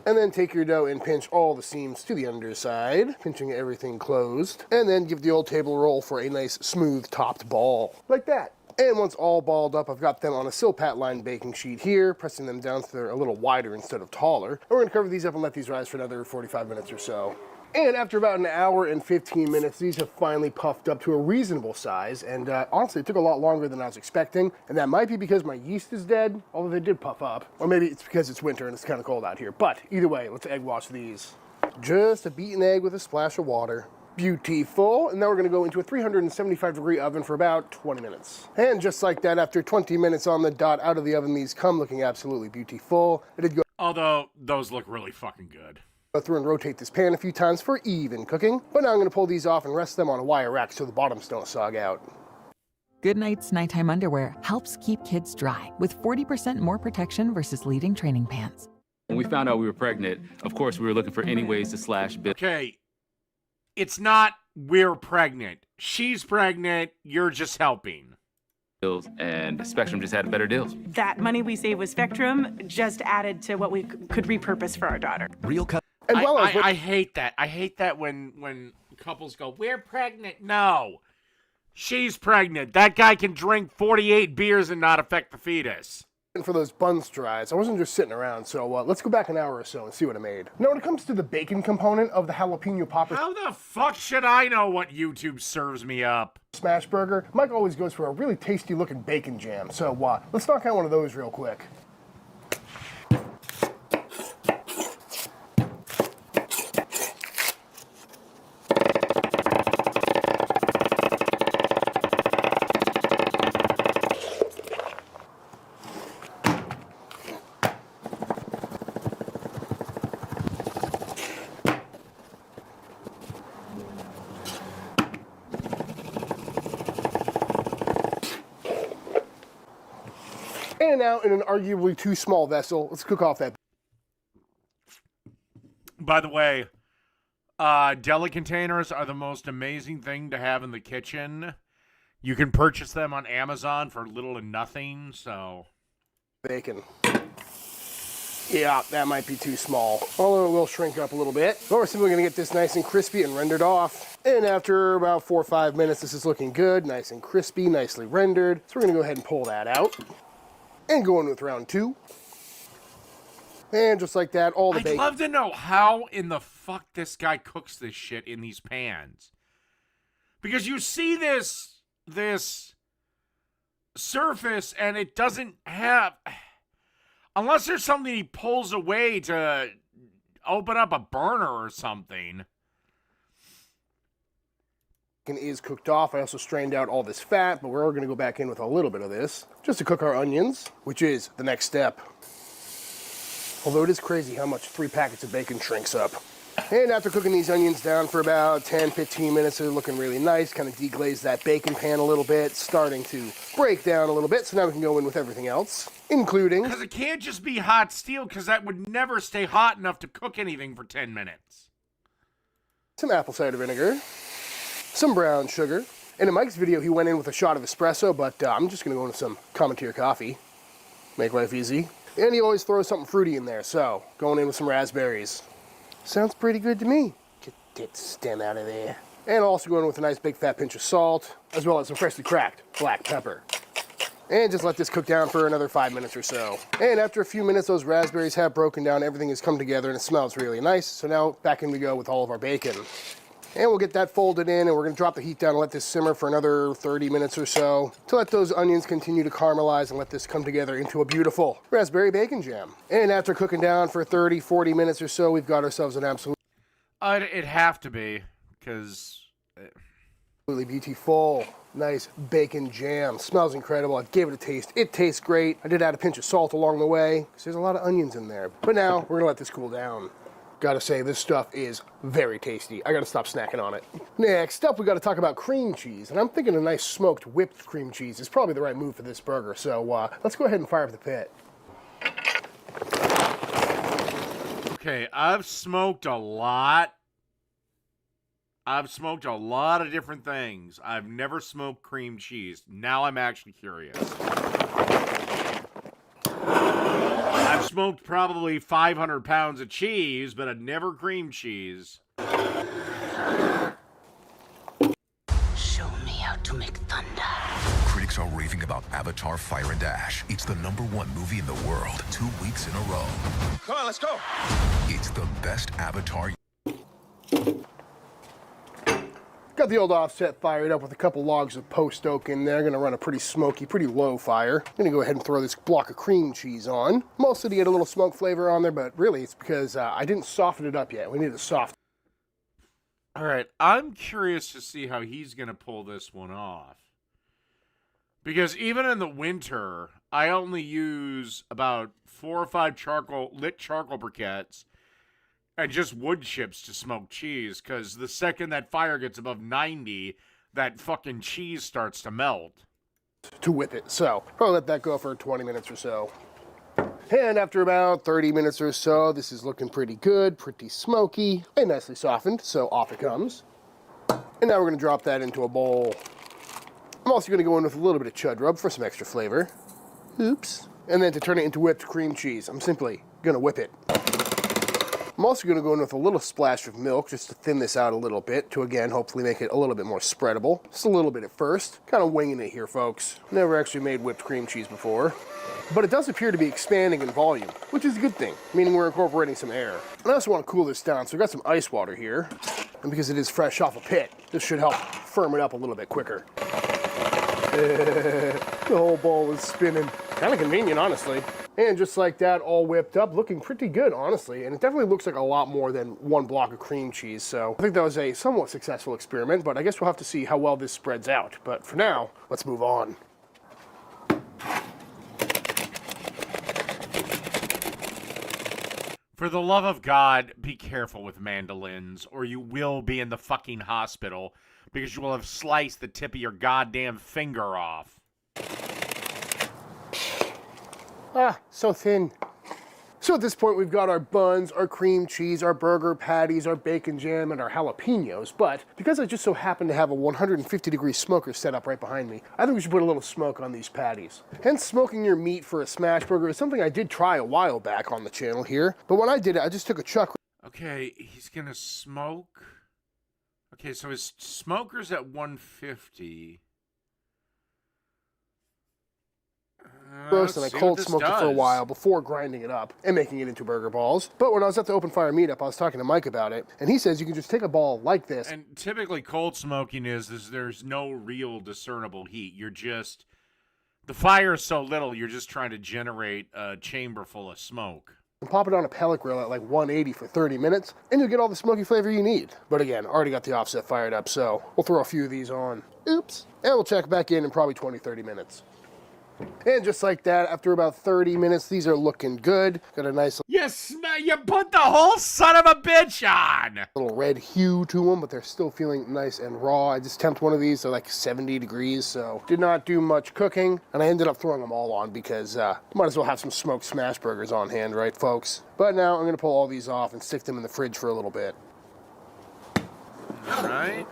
And then take your dough and pinch all the seams to the underside, pinching everything closed. And then give the old table roll for a nice smooth topped ball, like that. And once all balled up, I've got them on a Silpat lined baking sheet here, pressing them down so they're a little wider instead of taller. And we're going to cover these up and let these rise for another 45 minutes or so. And after about an hour and 15 minutes, these have finally puffed up to a reasonable size. And honestly, it took a lot longer than I was expecting. And that might be because my yeast is dead, although they did puff up. Or maybe it's because it's winter and it's kind of cold out here. But either way, let's egg wash these. Just a beaten egg with a splash of water. Beautiful. And now we're going to go into a 375-degree oven for about 20 minutes. And just like that, after 20 minutes on the dot out of the oven, these come looking absolutely beautiful. I did go Although, those look really fucking good. Go through and rotate this pan a few times for even cooking, but now I'm going to pull these off and rest them on a wire rack so the bottoms don't sog out. Goodnight's nighttime underwear helps keep kids dry with 40% more protection versus leading training pants. When we found out we were pregnant, of course we were looking for any ways to slash bills. Okay, it's not we're pregnant. She's pregnant, you're just helping. And Spectrum just had better deals. That money we saved with Spectrum just added to what we could repurpose for our daughter. Real cut. And I hate that. I hate that when couples go, we're pregnant. No. She's pregnant. That guy can drink 48 beers and not affect the fetus. And for those buns to rise, I wasn't just sitting around, so let's go back an hour or so and see what I made. Now, when it comes to the bacon component of the jalapeno popper How the fuck should I know what YouTube serves me up? smash burger, Mike always goes for a really tasty looking bacon jam. So let's knock out one of those real quick. And now, in an arguably too small vessel, let's cook off that. By the way, deli containers are the most amazing thing to have in the kitchen. You can purchase them on Amazon for little and nothing, so... Bacon. Yeah, that might be too small. Although it will shrink up a little bit. But we're simply going to get this nice and crispy and rendered off. And after about 4 or 5 minutes, this is looking good. Nice and crispy, nicely rendered. So we're going to go ahead and pull that out. And go in with round 2. And just like that, all the bacon. I'd love to know how in the fuck this guy cooks this shit in these pans. Because you see this surface and it doesn't have... Unless there's something he pulls away to open up a burner or something. Is cooked off. I also strained out all this fat, but we're going to go back in with a little bit of this just to cook our onions, which is the next step. Although it is crazy how much 3 packets of bacon shrinks up. And after cooking these onions down for about 10-15 minutes, they're looking really nice. Kind of deglaze that bacon pan a little bit, starting to break down a little bit. So now we can go in with everything else, including... Because it can't just be hot steel, because that would never stay hot enough to cook anything for 10 minutes. Some apple cider vinegar. Some brown sugar. And in Mike's video, he went in with a shot of espresso, but I'm just going to go into some Commodore coffee. Make life easy. And he always throws something fruity in there, so going in with some raspberries. Sounds pretty good to me. Get the stem out of there. And also going with a nice big fat pinch of salt, as well as some freshly cracked black pepper. And just let this cook down for another 5 minutes or so. And after a few minutes, those raspberries have broken down, everything has come together, and it smells really nice. So now back in we go with all of our bacon. And we'll get that folded in, and we're gonna drop the heat down and let this simmer for another 30 minutes or so to let those onions continue to caramelize and let this come together into a beautiful raspberry bacon jam. And after cooking down for 30, 40 minutes or so, we've got ourselves an absolute... It'd have to be, because... Absolutely beautiful, nice bacon jam. Smells incredible. I gave it a taste. It tastes great. I did add a pinch of salt along the way, because there's a lot of onions in there. But now, we're gonna let this cool down. Gotta say, this stuff is very tasty. I gotta stop snacking on it. Next up, we gotta talk about cream cheese. And I'm thinking a nice smoked whipped cream cheese is probably the right move for this burger. So let's go ahead and fire up the pit. Okay, I've smoked a lot. I've smoked a lot of different things. I've never smoked cream cheese. Now I'm actually curious. I've smoked probably 500 pounds of cheese, but I've never cream cheese. Show me how to make thunder. Critics are raving about Avatar Fire and Ash. It's the #1 movie in the world, 2 weeks in a row. Come on, let's go. It's the best Avatar. Got the old offset fired up with a couple logs of post oak in there. Gonna run a pretty smoky, pretty low fire. Gonna go ahead and throw this block of cream cheese on. Mostly to get a little smoke flavor on there, but really it's because I didn't soften it up yet. We need it soft. All right, I'm curious to see how he's gonna pull this one off. Because even in the winter, I only use about 4 or 5 lit charcoal briquettes and just wood chips to smoke cheese, because the second that fire gets above 90, that fucking cheese starts to melt. To whip it, so probably let that go for 20 minutes or so. And after about 30 minutes or so, this is looking pretty good, pretty smoky, and nicely softened, so off it comes. And now we're gonna drop that into a bowl. I'm also gonna go in with a little bit of chud rub for some extra flavor. Oops. And then to turn it into whipped cream cheese, I'm simply gonna whip it. I'm also going to go in with a little splash of milk just to thin this out a little bit to, again, hopefully make it a little bit more spreadable. Just a little bit at first. Kind of winging it here, folks. Never actually made whipped cream cheese before. But it does appear to be expanding in volume, which is a good thing, meaning we're incorporating some air. And I also want to cool this down, so I've got some ice water here. And because it is fresh off a pit, this should help firm it up a little bit quicker. The whole ball is spinning. Kind of convenient, honestly. And just like that, all whipped up, looking pretty good, honestly. And it definitely looks like a lot more than 1 block of cream cheese. So I think that was a somewhat successful experiment, but I guess we'll have to see how well this spreads out. But for now, let's move on. For the love of God, be careful with mandolins, or you will be in the fucking hospital, because you will have sliced the tip of your goddamn finger off. Ah, so thin. So at this point, we've got our buns, our cream cheese, our burger patties, our bacon jam, and our jalapenos. But because I just so happen to have a 150-degree smoker set up right behind me, I think we should put a little smoke on these patties. Hence, smoking your meat for a smash burger is something I did try a while back on the channel here. But when I did it, I just took a chuck. Okay, he's gonna smoke. Okay, so his smoker's at 150. Roast and I cold smoked it for a while before grinding it up and making it into burger balls. But when I was at the open fire meetup, I was talking to Mike about it, and he says you can just take a ball like this. And typically cold smoking is there's no real discernible heat. You're just, the fire is so little, you're just trying to generate a chamber full of smoke. And pop it on a pellet grill at like 180 for 30 minutes, and you'll get all the smoky flavor you need. But again, already got the offset fired up, so we'll throw a few of these on. Oops. And we'll check back in probably 20, 30 minutes. And just like that, after about 30 minutes, these are looking good. Got a nice... Yes, you put the whole son of a bitch on! Little red hue to them, but they're still feeling nice and raw. I just temped one of these, they're like 70 degrees, so did not do much cooking. And I ended up throwing them all on because might as well have some smoked smash burgers on hand, right, folks? But now I'm going to pull all these off and stick them in the fridge for a little bit. All right.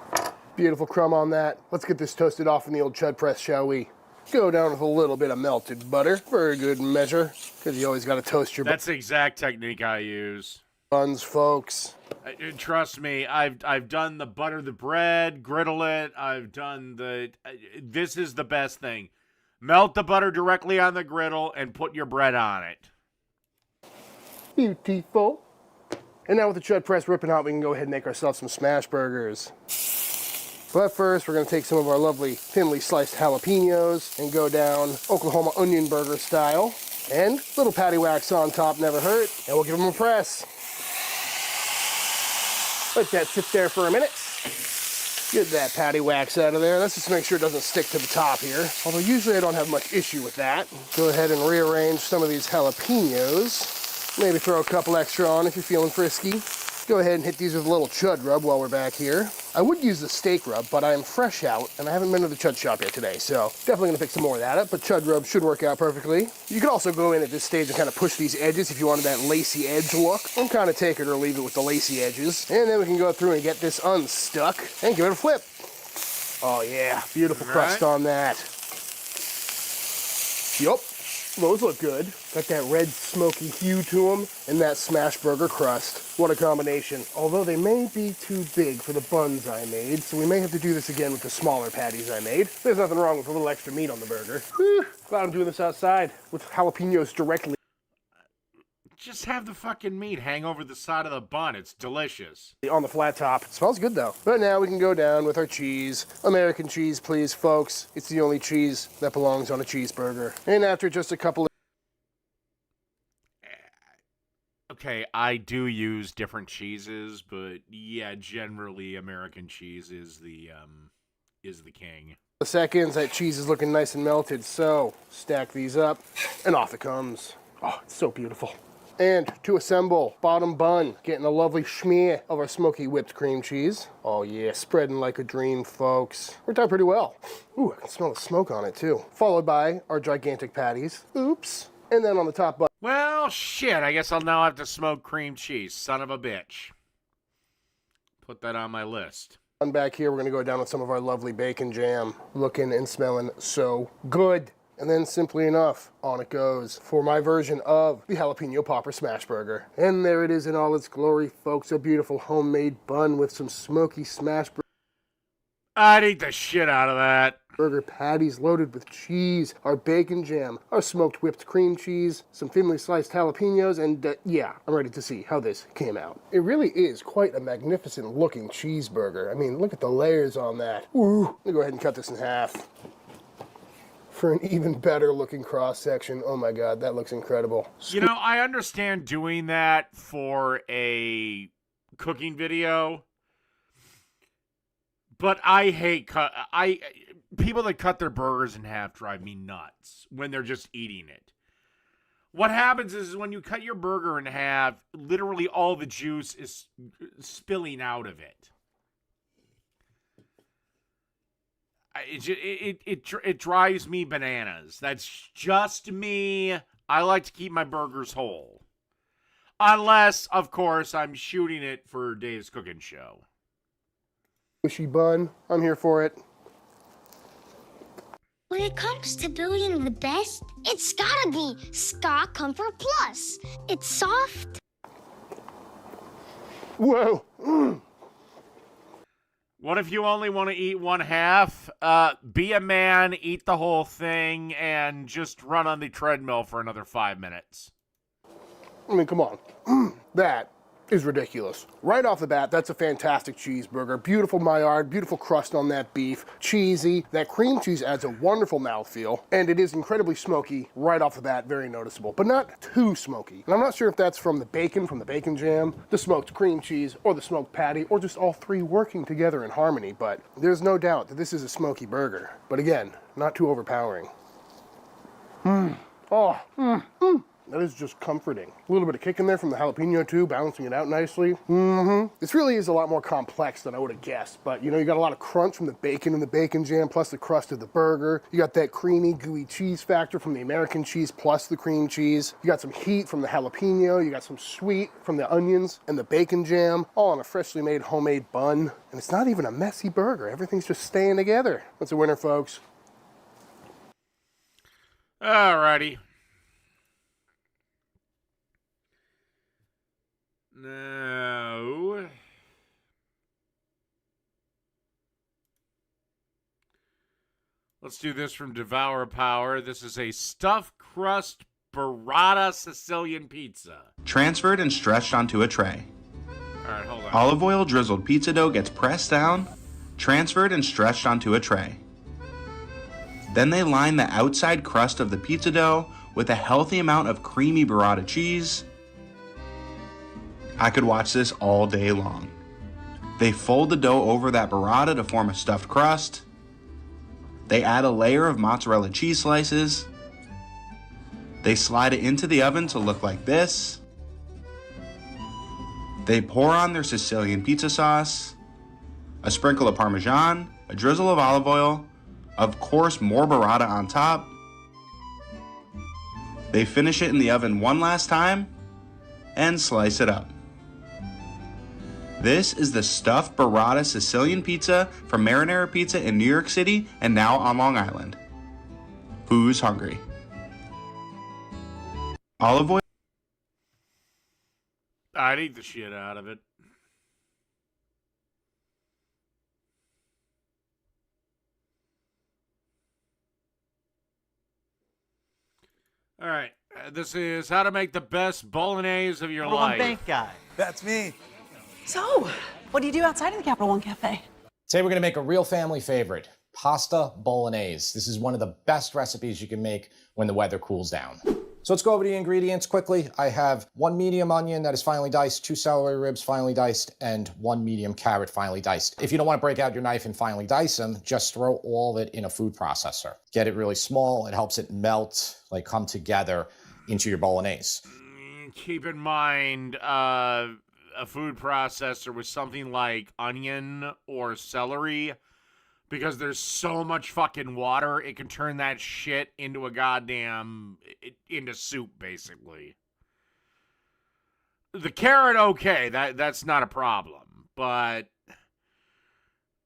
Beautiful crumb on that. Let's get this toasted off in the old chud press, shall we? Go down with a little bit of melted butter for a good measure, because you always got to toast your... That's the exact technique I use. buns, folks. Trust me, I've done the butter the bread, griddle it. I've done the. This is the best thing. Melt the butter directly on the griddle and put your bread on it. Beautiful. And now with the chud press ripping hot, we can go ahead and make ourselves some smash burgers. But first, we're going to take some of our lovely thinly sliced jalapenos and go down Oklahoma onion burger style. And a little patty wax on top never hurt. And we'll give them a press. Let that sit there for a minute. Get that patty wax out of there. Let's just make sure it doesn't stick to the top here. Although usually I don't have much issue with that. Go ahead and rearrange some of these jalapenos. Maybe throw a couple extra on if you're feeling frisky. Go ahead and hit these with a little chud rub while we're back here. I would use the steak rub, but I am fresh out and I haven't been to the chud shop yet today, so definitely gonna pick some more of that up, but chud rub should work out perfectly. You can also go in at this stage and kind of push these edges if you wanted that lacy edge look. I'm kind of take it or leave it with the lacy edges. And then we can go through and get this unstuck and give it a flip. Oh yeah, beautiful crust on that. Yup. Those look good. Got that red smoky hue to them and that smash burger crust. What a combination. Although they may be too big for the buns I made, so we may have to do this again with the smaller patties I made. There's nothing wrong with a little extra meat on the burger. Whew. Glad I'm doing this outside with jalapenos directly. Just have the fucking meat hang over the side of the bun. It's delicious. On the flat top. It smells good though. But now we can go down with our cheese. American cheese, please, folks. It's the only cheese that belongs on a cheeseburger. And after just a couple of... Okay, I do use different cheeses, but yeah, generally American cheese is the king. seconds, that cheese is looking nice and melted. So stack these up and off it comes. Oh, it's so beautiful. And to assemble, bottom bun, getting a lovely schmear of our smoky whipped cream cheese. Oh yeah, spreading like a dream, folks. Worked out pretty well. Ooh, I can smell the smoke on it too. Followed by our gigantic patties. Oops. And then on the top bun. Well, shit, I guess I'll now have to smoke cream cheese. Son of a bitch. Put that on my list. Back here, we're gonna go down with some of our lovely bacon jam. Looking and smelling so good. And then simply enough, on it goes for my version of the jalapeno popper smash burger. And there it is in all its glory, folks. A beautiful homemade bun with some smoky smash burger. I'd eat the shit out of that. Burger patties loaded with cheese, our bacon jam, our smoked whipped cream cheese, some thinly sliced jalapenos, and yeah, I'm ready to see how this came out. It really is quite a magnificent looking cheeseburger. I mean, look at the layers on that. Ooh, let me go ahead and cut this in half. For an even better looking cross section. Oh my God, that looks incredible. You know, I understand doing that for a cooking video, but I hate people that cut their burgers in half drive me nuts when they're just eating it. What happens is when you cut your burger in half, literally all the juice is spilling out of it. It drives me bananas. That's just me. I like to keep my burgers whole. Unless, of course, I'm shooting it for Dave's cooking show. Squishy bun. I'm here for it. When it comes to building the best, it's gotta be Ska Comfort Plus. It's soft. Whoa. What if you only want to eat one half? Be a man, eat the whole thing, and just run on the treadmill for another 5 minutes. I mean, come on. That is ridiculous. Right off the bat, that's a fantastic cheeseburger. Beautiful Maillard, beautiful crust on that beef. Cheesy. That cream cheese adds a wonderful mouthfeel. And it is incredibly smoky right off the bat, very noticeable. But not too smoky. And I'm not sure if that's from the bacon jam, the smoked cream cheese, or the smoked patty, or just all three working together in harmony. But there's no doubt that this is a smoky burger. But again, not too overpowering. That is just comforting. A little bit of kick in there from the jalapeno too, balancing it out nicely. This really is a lot more complex than I would have guessed, but you know, you got a lot of crunch from the bacon and the bacon jam, plus the crust of the burger. You got that creamy, gooey cheese factor from the American cheese, plus the cream cheese. You got some heat from the jalapeno. You got some sweet from the onions and the bacon jam, all on a freshly made homemade bun. And it's not even a messy burger. Everything's just staying together. That's a winner, folks. Alrighty. No. Let's do this from Devour Power. This is a stuffed crust burrata Sicilian pizza. Transferred and stretched onto a tray. All right, hold on. Olive oil drizzled pizza dough gets pressed down, transferred and stretched onto a tray. Then they line the outside crust of the pizza dough with a healthy amount of creamy burrata cheese. I could watch this all day long. They fold the dough over that burrata to form a stuffed crust. They add a layer of mozzarella cheese slices. They slide it into the oven to look like this. They pour on their Sicilian pizza sauce, a sprinkle of Parmesan, a drizzle of olive oil, of course more burrata on top. They finish it in the oven one last time and slice it up. This is the stuffed burrata Sicilian pizza from Marinara Pizza in New York City and now on Long Island. Who's hungry? Olive oil. I'd eat the shit out of it. All right. This is how to make the best bolognese of your Capital One life. Bank guy. That's me. So, what do you do outside of the Capital One Cafe? Today we're going to make a real family favorite, pasta bolognese. This is one of the best recipes you can make when the weather cools down. So let's go over the ingredients quickly. I have 1 medium onion that is finely diced, 2 celery ribs finely diced, and 1 medium carrot finely diced. If you don't want to break out your knife and finely dice them, just throw all of it in a food processor. Get it really small. It helps it melt, like come together into your bolognese. Keep in mind, a food processor with something like onion or celery, because there's so much fucking water, it can turn that shit into a into soup, basically. The carrot, okay, that's not a problem, but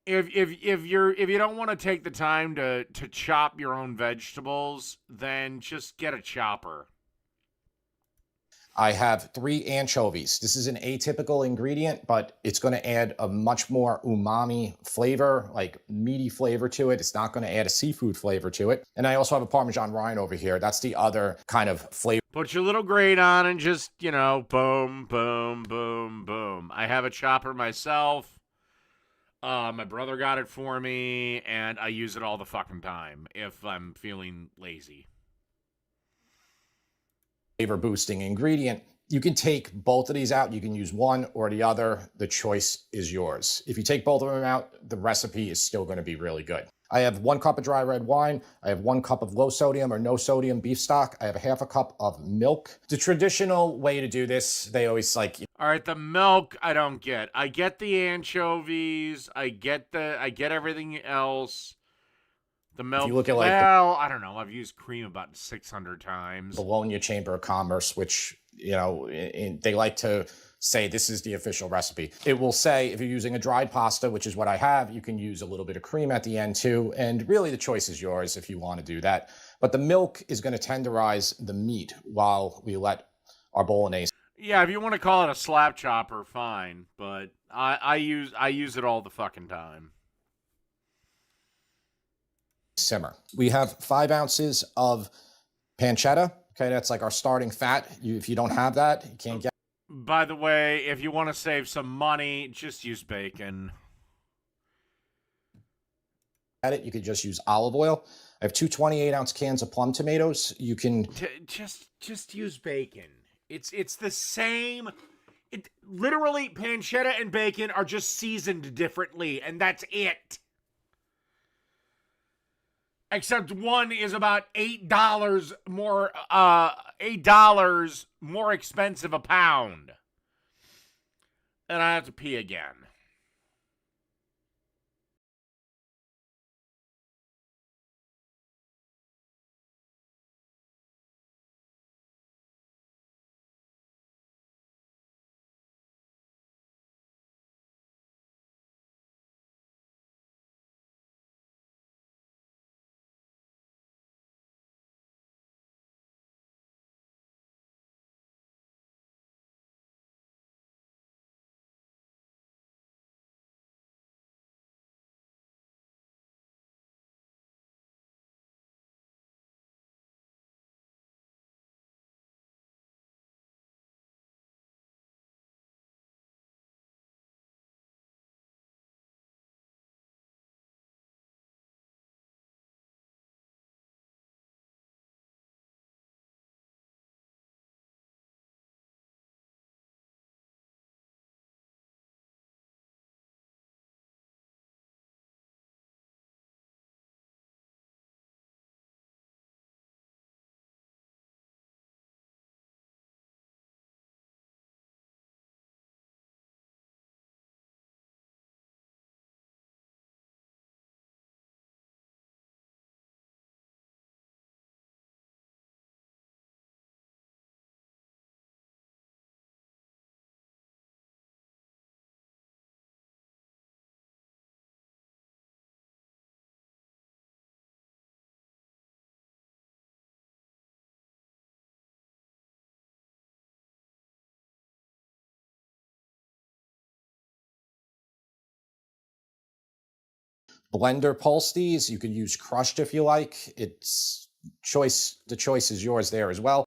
if you don't want to take the time to chop your own vegetables, then just get a chopper. I have 3 anchovies. This is an atypical ingredient, but it's going to add a much more umami flavor, like meaty flavor to it. It's not going to add a seafood flavor to it. And I also have a Parmesan rind over here. That's the other kind of flavor. Put your little grate on and just, boom, boom, boom, boom. I have a chopper myself. My brother got it for me, and I use it all the fucking time if I'm feeling lazy. Flavor boosting ingredient. You can take both of these out. You can use one or the other. The choice is yours. If you take both of them out, the recipe is still going to be really good. I have 1 cup of dry red wine. I have 1 cup of low sodium or no sodium beef stock. I have a half a cup of milk. The traditional way to do this, they always like. All right, the milk I don't get. I get the anchovies. I get everything else. The milk. If you look at I don't know. I've used cream about 600 times. Bologna Chamber of Commerce, which, they like to say this is the official recipe. It will say if you're using a dried pasta, which is what I have, you can use a little bit of cream at the end too. And really the choice is yours if you want to do that. But the milk is going to tenderize the meat while we let our bolognese. Yeah, if you want to call it a slap chopper, fine. But I use it all the fucking time. Simmer. We have 5 ounces of pancetta. Okay, that's like our starting fat. If you don't have that, you can't get. By the way, if you want to save some money, just use bacon. You could just use olive oil. I have 2 28-ounce cans of plum tomatoes. You can just use bacon. It's the same. Literally, pancetta and bacon are just seasoned differently, and that's it. Except one is about $8 more expensive a pound. And I have to pee again. blender pulse these. You could use crushed if you like. The choice is yours there as well.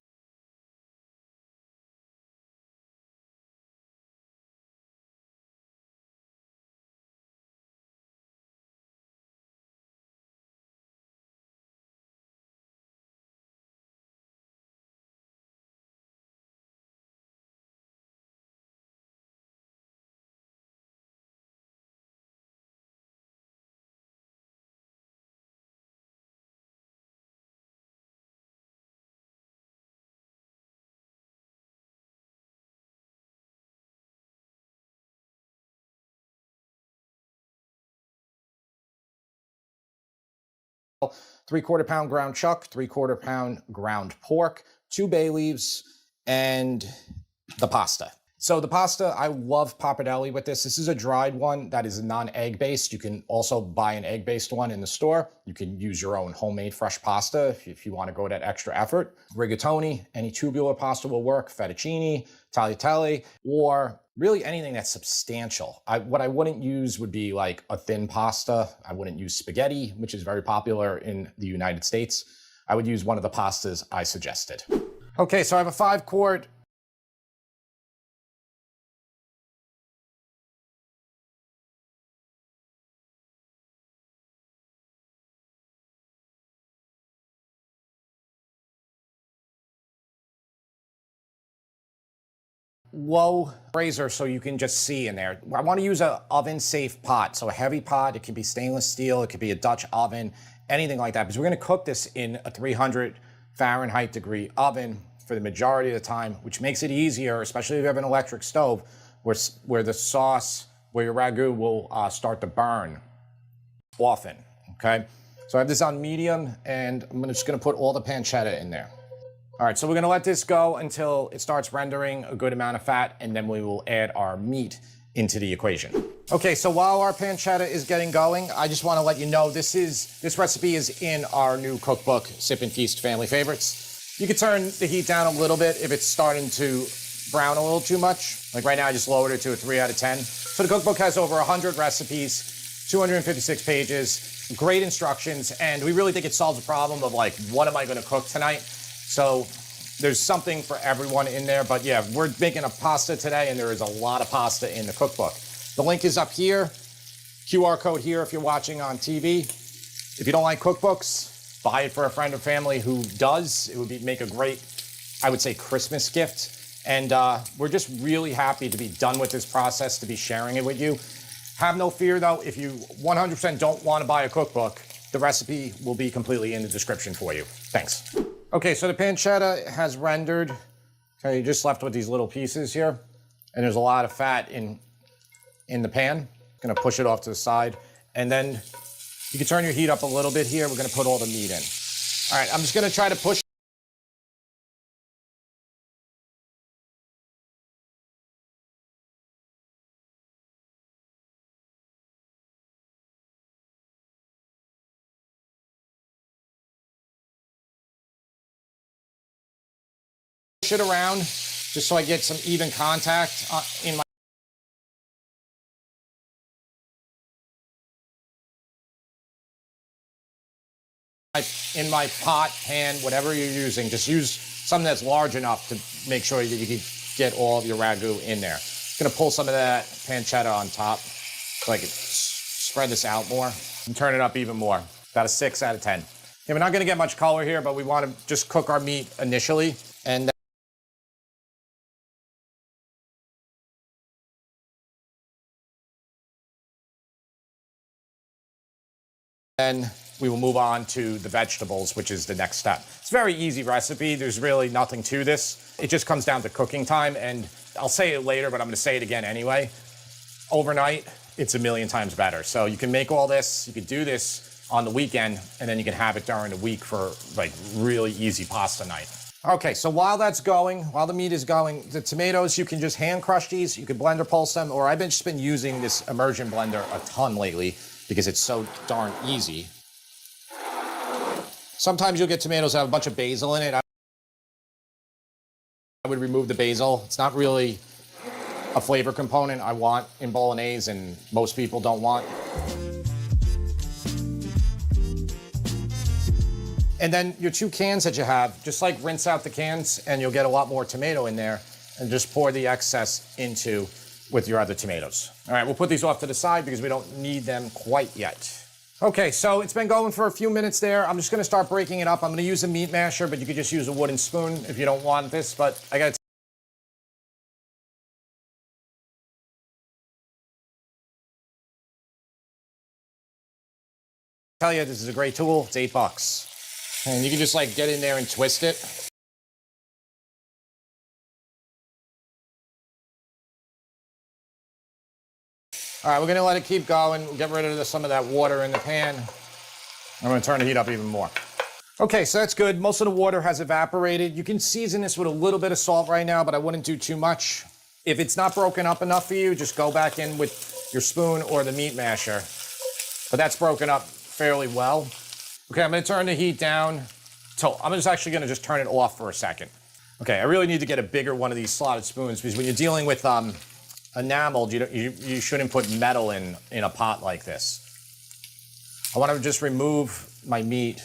Three-quarter pound ground chuck, three-quarter pound ground pork, 2 bay leaves, and the pasta. So the pasta, I love pappardelle with this. This is a dried one that is non-egg based. You can also buy an egg-based one in the store. You can use your own homemade fresh pasta if you want to go that extra effort. Rigatoni, any tubular pasta will work. Fettuccine, tagliatelle, or really anything that's substantial. What I wouldn't use would be like a thin pasta. I wouldn't use spaghetti, which is very popular in the United States. I would use one of the pastas I suggested. Okay, so I have a 5-quart low brazier so you can just see in there. I want to use an oven-safe pot, so a heavy pot. It can be stainless steel, it could be a Dutch oven, anything like that, because we're going to cook this in a 300 Fahrenheit degree oven for the majority of the time, which makes it easier, especially if you have an electric stove, where the sauce, where your ragu will start to burn often, okay? So I have this on medium, and I'm just going to put all the pancetta in there. All right, so we're gonna let this go until it starts rendering a good amount of fat, and then we will add our meat into the equation. Okay, so while our pancetta is getting going, I just wanna let you know this recipe is in our new cookbook, Sip and Feast Family Favorites. You can turn the heat down a little bit if it's starting to brown a little too much. Like right now, I just lowered it to a 3 out of 10. So the cookbook has over 100 recipes, 256 pages, great instructions, and we really think it solves the problem of like, what am I gonna cook tonight? So there's something for everyone in there, but yeah, we're making a pasta today, and there is a lot of pasta in the cookbook. The link is up here, QR code here if you're watching on TV. If you don't like cookbooks, buy it for a friend or family who does. It would make a great, I would say, Christmas gift. And we're just really happy to be done with this process, to be sharing it with you. Have no fear though, if you 100% don't want to buy a cookbook, the recipe will be completely in the description for you. Thanks. Okay, so the pancetta has rendered. Okay, you're just left with these little pieces here. And there's a lot of fat in the pan. Gonna push it off to the side. And then you can turn your heat up a little bit here. We're gonna put all the meat in. All right, I'm just gonna try to push it around just so I get some even contact in my pot, pan, whatever you're using. Just use something that's large enough to make sure that you can get all of your ragu in there. I'm gonna pull some of that pancetta on top so I can spread this out more and turn it up even more. About a 6 out of 10. Yeah, we're not gonna get much color here, but we want to just cook our meat initially, and then we will move on to the vegetables, which is the next step. It's a very easy recipe. There's really nothing to this. It just comes down to cooking time, and I'll say it later, but I'm gonna say it again anyway. Overnight, it's a million times better. So you can make all this, you can do this on the weekend, and then you can have it during the week for like really easy pasta night. Okay, so while that's going, while the meat is going, the tomatoes, you can just hand crush these, you can blender pulse them, or I've just been using this immersion blender a ton lately because it's so darn easy. Sometimes you'll get tomatoes that have a bunch of basil in it. I would remove the basil. It's not really a flavor component I want in bolognese, and most people don't want. And then your 2 cans that you have, just like rinse out the cans and you'll get a lot more tomato in there, and just pour the excess into with your other tomatoes. All right, we'll put these off to the side because we don't need them quite yet. Okay, so it's been going for a few minutes there. I'm just gonna start breaking it up. I'm gonna use a meat masher, but you could just use a wooden spoon if you don't want this, but I gotta tell you, this is a great tool. It's $8. And you can just like get in there and twist it. All right, we're gonna let it keep going. Get rid of some of that water in the pan. I'm gonna turn the heat up even more. Okay, so that's good. Most of the water has evaporated. You can season this with a little bit of salt right now, but I wouldn't do too much. If it's not broken up enough for you, just go back in with your spoon or the meat masher. But that's broken up fairly well. Okay, I'm gonna turn the heat down. So I'm just actually gonna just turn it off for a second. Okay, I really need to get a bigger one of these slotted spoons because when you're dealing with enameled, you shouldn't put metal in a pot like this. I want to just remove my meat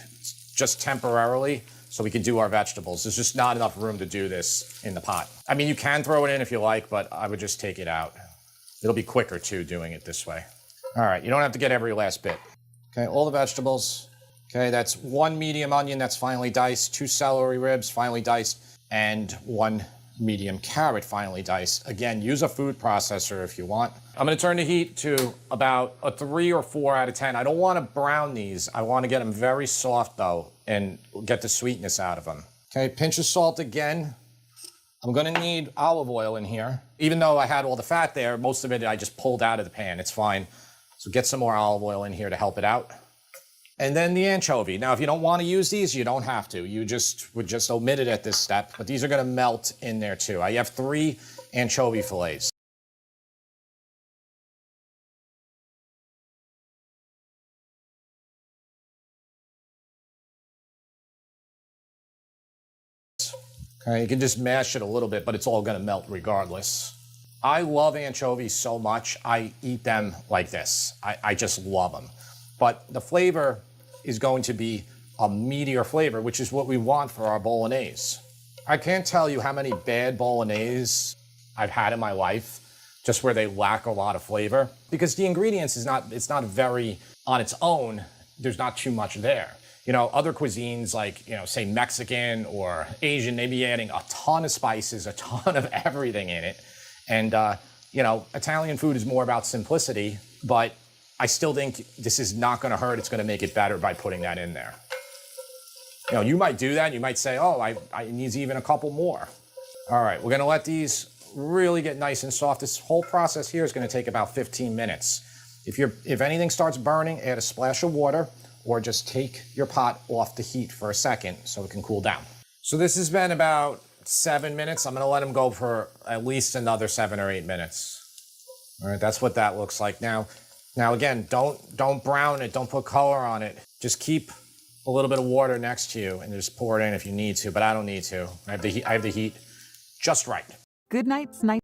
just temporarily so we can do our vegetables. There's just not enough room to do this in the pot. I mean, you can throw it in if you like, but I would just take it out. It'll be quicker too doing it this way. All right, you don't have to get every last bit. Okay, all the vegetables. Okay, that's 1 medium onion that's finely diced, 2 celery ribs finely diced, and 1 medium carrot finely diced. Again, use a food processor if you want. I'm gonna turn the heat to about a 3 or 4 out of 10. I don't wanna brown these. I wanna get them very soft though and get the sweetness out of them. Okay, pinch of salt again. I'm gonna need olive oil in here. Even though I had all the fat there, most of it I just pulled out of the pan. It's fine. So get some more olive oil in here to help it out. And then the anchovy. Now, if you don't want to use these, you don't have to. You would just omit it at this step, but these are going to melt in there too. I have 3 anchovy fillets. Okay, you can just mash it a little bit, but it's all going to melt regardless. I love anchovies so much, I eat them like this. I just love them. But the flavor is going to be a meatier flavor, which is what we want for our bolognese. I can't tell you how many bad bolognese I've had in my life, just where they lack a lot of flavor, because the ingredients it's not very, on its own, there's not too much there. You know, other cuisines like, you know, say Mexican or Asian, they be adding a ton of spices, a ton of everything in it. And, you know, Italian food is more about simplicity, but I still think this is not going to hurt. It's going to make it better by putting that in there. You know, you might do that. You might say, oh, I need even a couple more. All right, we're going to let these really get nice and soft. This whole process here is going to take about 15 minutes. If anything starts burning, add a splash of water or just take your pot off the heat for a second so it can cool down. So this has been about 7 minutes. I'm going to let them go for at least another 7 or 8 minutes. All right, that's what that looks like now. Now again, don't brown it, don't put color on it. Just keep a little bit of water next to you and just pour it in if you need to, but I don't need to. I have the heat just right. Good night's night.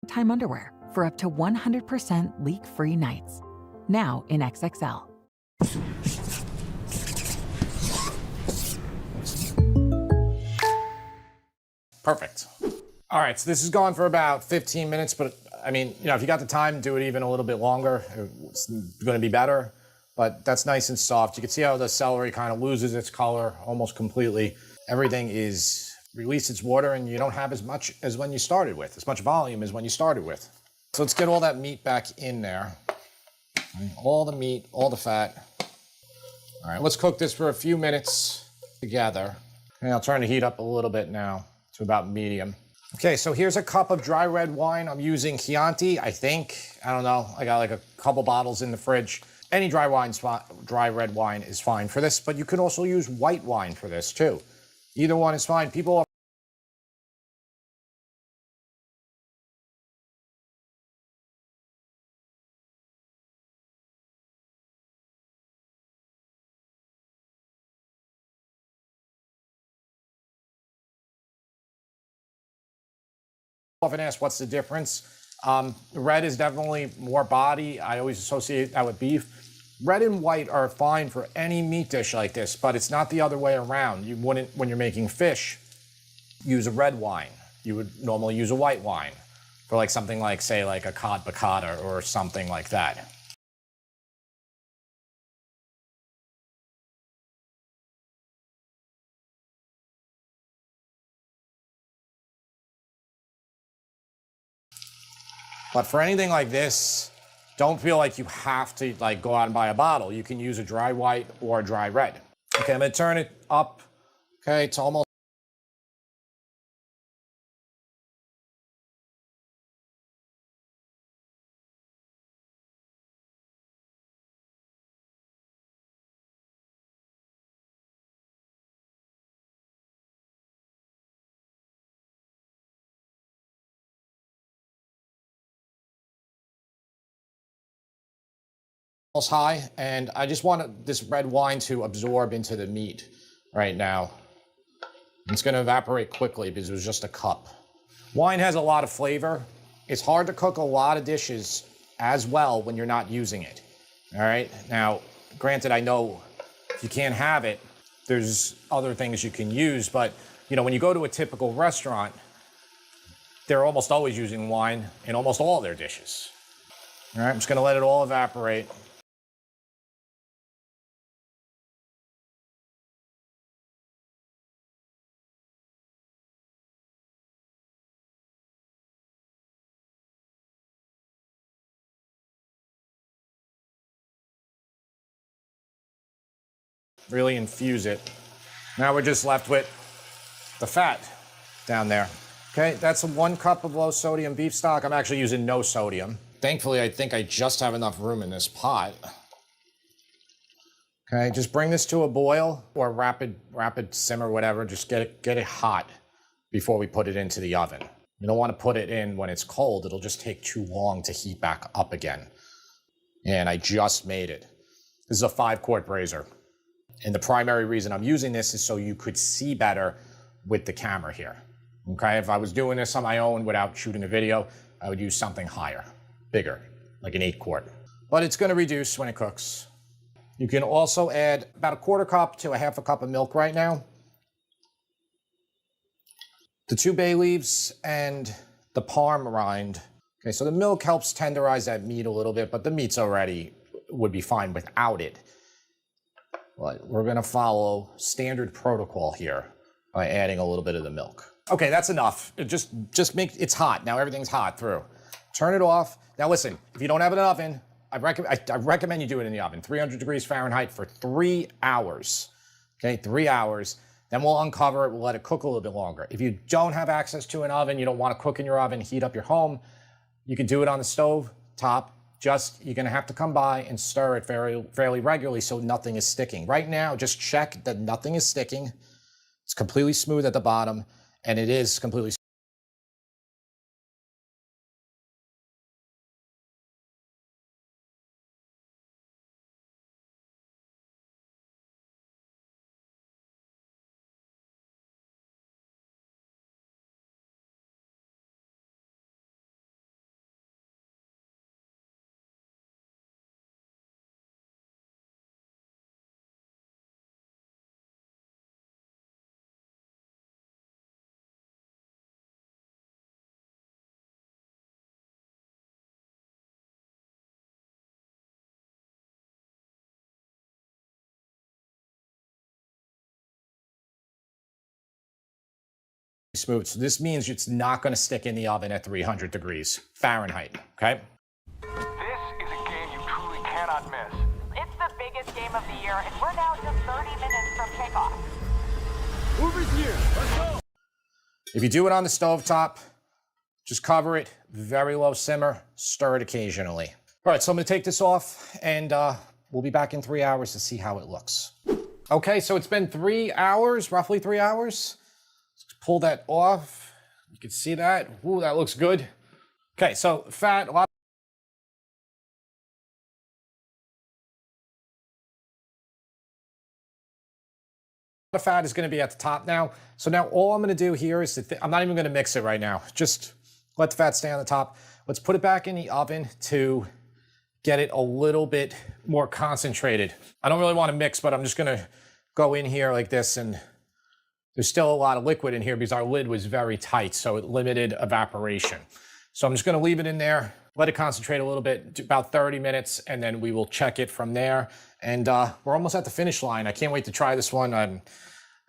Time underwear for up to 100% leak-free nights. Now in XXL. Perfect. All right, so this has gone for about 15 minutes, but I mean, you know, if you got the time, do it even a little bit longer. It's going to be better, but that's nice and soft. You can see how the celery kind of loses its color almost completely. Everything is released its water, and you don't have as much as when you started with, as much volume as when you started with. So let's get all that meat back in there. All the meat, all the fat. All right, let's cook this for a few minutes together. And I'll turn the heat up a little bit now to about medium. Okay, so here's a cup of dry red wine. I'm using Chianti, I think. I don't know. I got like a couple bottles in the fridge. Any dry red wine is fine for this, but you could also use white wine for this too. Either one is fine. People Often asked what's the difference. Red is definitely more body. I always associate that with beef. Red and white are fine for any meat dish like this, but it's not the other way around. You wouldn't, when you're making fish, use a red wine. You would normally use a white wine for like something like, say, like a cod piccata or something like that. But for anything like this, don't feel like you have to like go out and buy a bottle. You can use a dry white or a dry red. Okay, I'm gonna turn it up. Okay, it's almost. High, and I just want this red wine to absorb into the meat right now. It's going to evaporate quickly because it was just a cup. Wine has a lot of flavor. It's hard to cook a lot of dishes as well when you're not using it. All right. Now, granted, I know if you can't have it, there's other things you can use, but you know, when you go to a typical restaurant, they're almost always using wine in almost all their dishes. All right, I'm just going to let it all evaporate. Really infuse it. Now we're just left with the fat down there. Okay, that's 1 cup of low sodium beef stock. I'm actually using no sodium. Thankfully, I think I just have enough room in this pot. Okay, just bring this to a boil or rapid simmer, whatever. Just get it hot before we put it into the oven. You don't want to put it in when it's cold. It'll just take too long to heat back up again. And I just made it. This is a 5-quart brazier. And the primary reason I'm using this is so you could see better with the camera here. Okay, if I was doing this on my own without shooting a video, I would use something higher, bigger, like an 8-quart. But it's gonna reduce when it cooks. You can also add about 1/4 cup to a 1/2 cup of milk right now. The 2 bay leaves and the parm rind. Okay, so the milk helps tenderize that meat a little bit, but the meat's already would be fine without it. But we're gonna follow standard protocol here by adding a little bit of the milk. Okay, that's enough. Just make, it's hot. Now everything's hot through. Turn it off. Now listen, if you don't have an oven, I recommend you do it in the oven. 300 degrees Fahrenheit for 3 hours. Okay, 3 hours. Then we'll uncover it, we'll let it cook a little bit longer. If you don't have access to an oven, you don't wanna cook in your oven, heat up your home, you can do it on the stove top. Just, you're gonna have to come by and stir it fairly regularly so nothing is sticking. Right now, just check that nothing is sticking. It's completely smooth at the bottom, and it is completely smooth. So this means it's not gonna stick in the oven at 300 degrees Fahrenheit, okay? This is a game you truly cannot miss. It's the biggest game of the year, and we're now just 30 minutes from kickoff. Movers here. Let's go. If you do it on the stovetop, just cover it, very low simmer, stir it occasionally. All right, so I'm gonna take this off, and we'll be back in 3 hours to see how it looks. Okay, so it's been 3 hours, roughly 3 hours. Let's pull that off. You can see that. Ooh, that looks good. Okay, so fat, a lot of fat is going to be at the top now. So now all I'm going to do here is, I'm not even going to mix it right now. Just Let the fat stay on the top. Let's put it back in the oven to get it a little bit more concentrated. I don't really want to mix, but I'm just gonna go in here like this, and there's still a lot of liquid in here because our lid was very tight, so it limited evaporation. So I'm just gonna leave it in there, let it concentrate a little bit, about 30 minutes, and then we will check it from there. And we're almost at the finish line. I can't wait to try this one. I think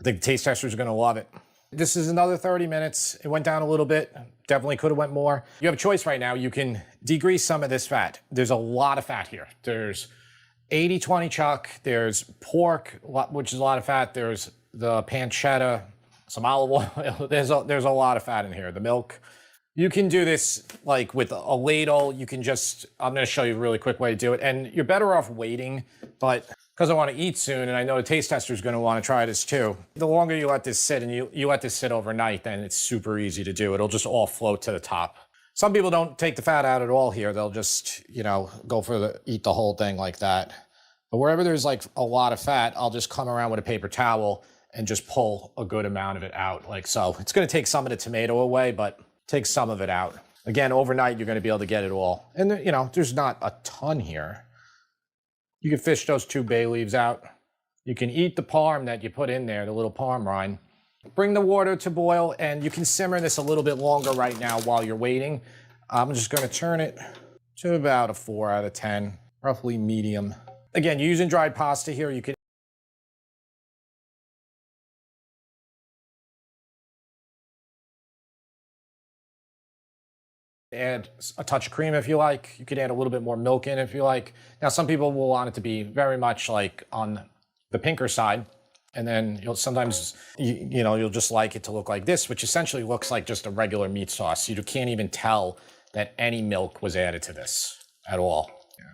the taste testers are gonna love it. This is another 30 minutes. It went down a little bit. Definitely could have went more. You have a choice right now. You can degrease some of this fat. There's a lot of fat here. There's 80-20 chuck. There's pork, which is a lot of fat. There's the pancetta, some olive oil. There's a lot of fat in here. The milk. You can do this like with a ladle. You can just, I'm gonna show you a really quick way to do it. And you're better off waiting, but because I want to eat soon, and I know the taste tester is going to want to try this too. The longer you let this sit, and you let this sit overnight, then it's super easy to do. It'll just all float to the top. Some people don't take the fat out at all here. They'll just, go for eat the whole thing like that. But wherever there's like a lot of fat, I'll just come around with a paper towel and just pull a good amount of it out, like so. It's going to take some of the tomato away, but take some of it out. Again, overnight, you're going to be able to get it all. And there's not a ton here. You can fish those 2 bay leaves out. You can eat the parm that you put in there, the little parm rind. Bring the water to boil, and you can simmer this a little bit longer right now while you're waiting. I'm just going to turn it to about a 4 out of 10, roughly medium. Again, you're using dried pasta here. You can add a touch of cream if you like. You could add a little bit more milk in if you like. Now, some people will want it to be very much like on the pinker side. And then you'll sometimes, you'll just like it to look like this, which essentially looks like just a regular meat sauce. You can't even tell that any milk was added to this at all.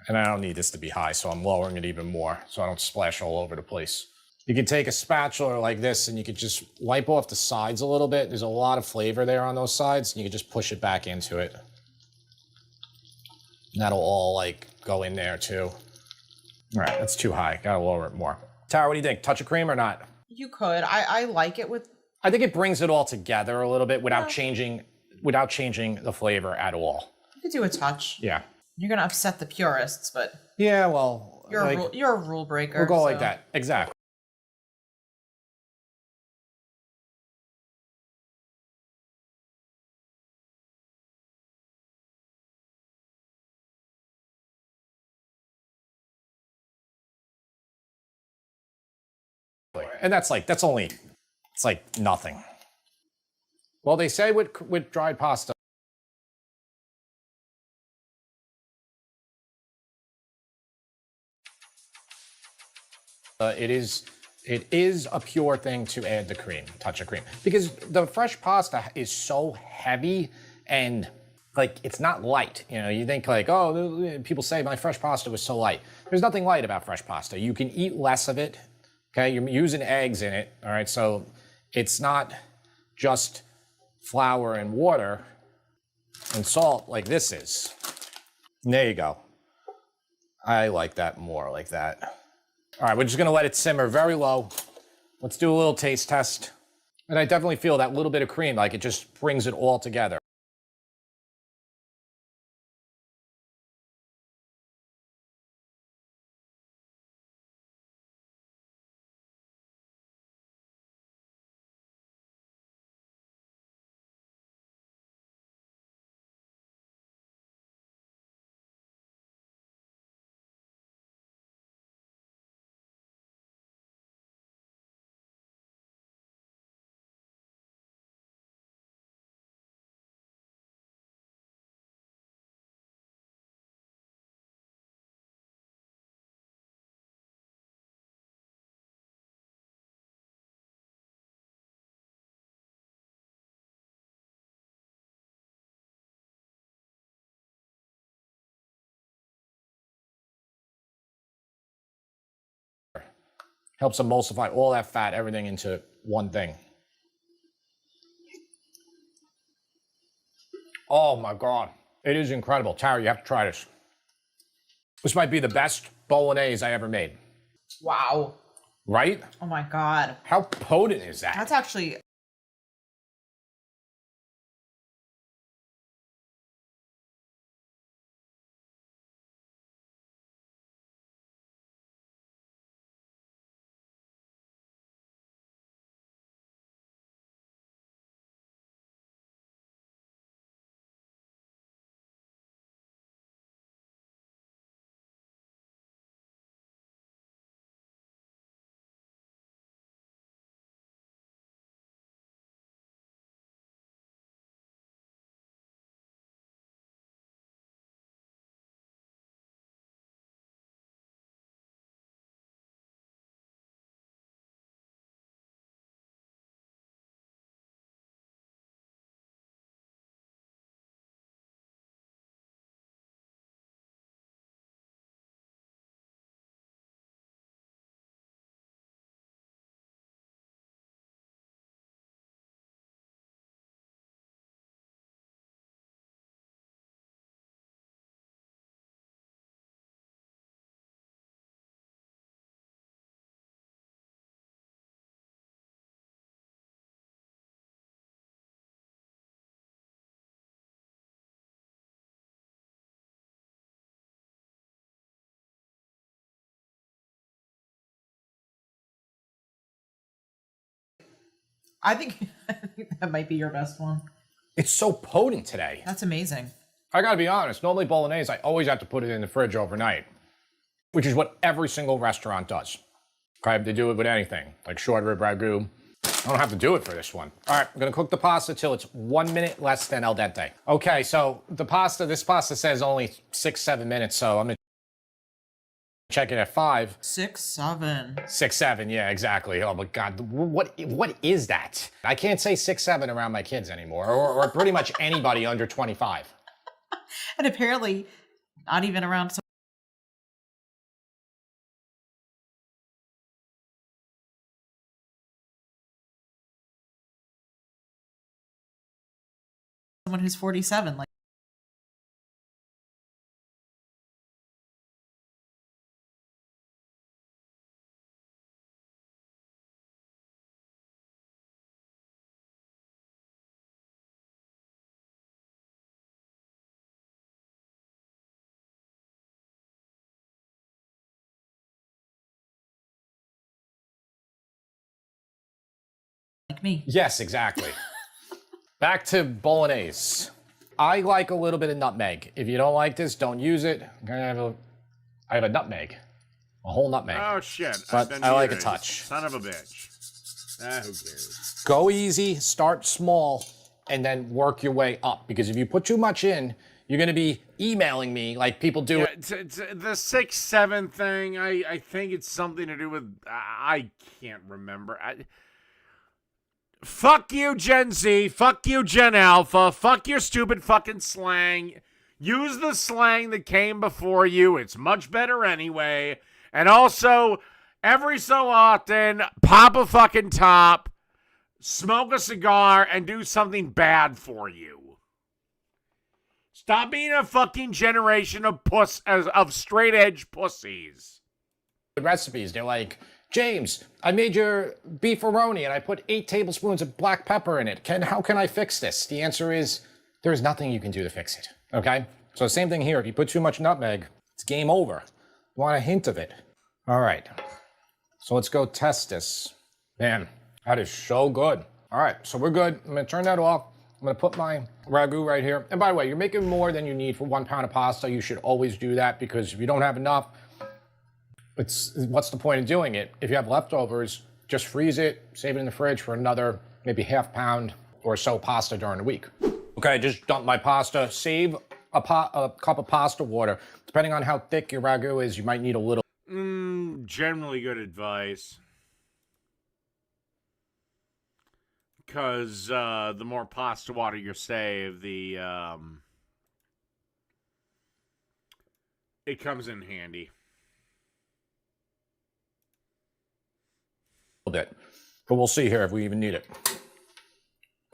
And I don't need this to be high, so I'm lowering it even more so I don't splash all over the place. You can take a spatula like this and you could just wipe off the sides a little bit. There's a lot of flavor there on those sides, and you can just push it back into it. And that'll all like go in there too. All right, that's too high. Gotta lower it more. Tara, what do you think? Touch of cream or not? You could. I like it with. I think it brings it all together a little bit without changing the flavor at all. You could do a touch. Yeah. You're gonna upset the purists, but. Yeah, well. You're a rule breaker. We'll go like that. Exactly. And it's like nothing. Well, they say with dried pasta, it is a pure thing to add the cream, touch of cream, because the fresh pasta is so heavy and like it's not light. You think like, oh, people say my fresh pasta was so light. There's nothing light about fresh pasta. You can eat less of it. Okay, you're using eggs in it, all right? So it's not just flour and water and salt like this is. There you go. I like that more like that. All right, we're just gonna let it simmer very low. Let's do a little taste test. And I definitely feel that little bit of cream, like it just brings it all together. Helps emulsify all that fat, everything into one thing. Oh my God, it is incredible. Tara, you have to try this. This might be the best bolognese I ever made. Wow. Right? Oh my God. How potent is that? That's actually I think that might be your best one. It's so potent today. That's amazing. I gotta be honest, normally bolognese, I always have to put it in the fridge overnight, which is what every single restaurant does. Okay, they do it with anything, like short rib ragu. I don't have to do it for this one. All right, I'm gonna cook the pasta till it's 1 minute less than al dente. Okay, so this pasta says only 6-7 minutes, so I'm gonna check it at 5. 6, 7. 6, 7, yeah, exactly. Oh my God, what is that? I can't say 6, 7 around my kids anymore, or pretty much anybody under 25. And apparently, not even around someone who's 47. Like, me. Yes, exactly. Back to bolognese. I like a little bit of nutmeg. If you don't like this, don't use it. I have a nutmeg. A whole nutmeg. Oh, shit. But Then I like a here it is. touch. Son of a bitch. Who cares? Go easy, start small, and then work your way up. Because if you put too much in, you're going to be emailing me like people do. The 6, 7 thing, I think it's something to do with... I can't remember. Fuck you, Gen Z. Fuck you, Gen Alpha. Fuck your stupid fucking slang. Use the slang that came before you. It's much better anyway. And also, every so often, pop a fucking top, smoke a cigar, and do something bad for you. Stop being a fucking generation of straight edge pussies. Recipes, they're like, James, I made your beefaroni and I put 8 tablespoons of black pepper in it. How can I fix this? The answer is there's nothing you can do to fix it, okay? So same thing here. If you put too much nutmeg, it's game over. You want a hint of it. All right, so let's go test this. Man, that is so good. All right, so we're good. I'm gonna turn that off. I'm gonna put my ragu right here. And by the way, you're making more than you need for 1 pound of pasta. You should always do that because if you don't have enough, what's the point of doing it? If you have leftovers, just freeze it, save it in the fridge for another maybe half pound or so pasta during the week. Okay, just dump my pasta, save a cup of pasta water. Depending on how thick your ragu is, you might need a little. Generally good advice. Because the more pasta water you save, it comes in handy. Bit, but we'll see here if we even need it.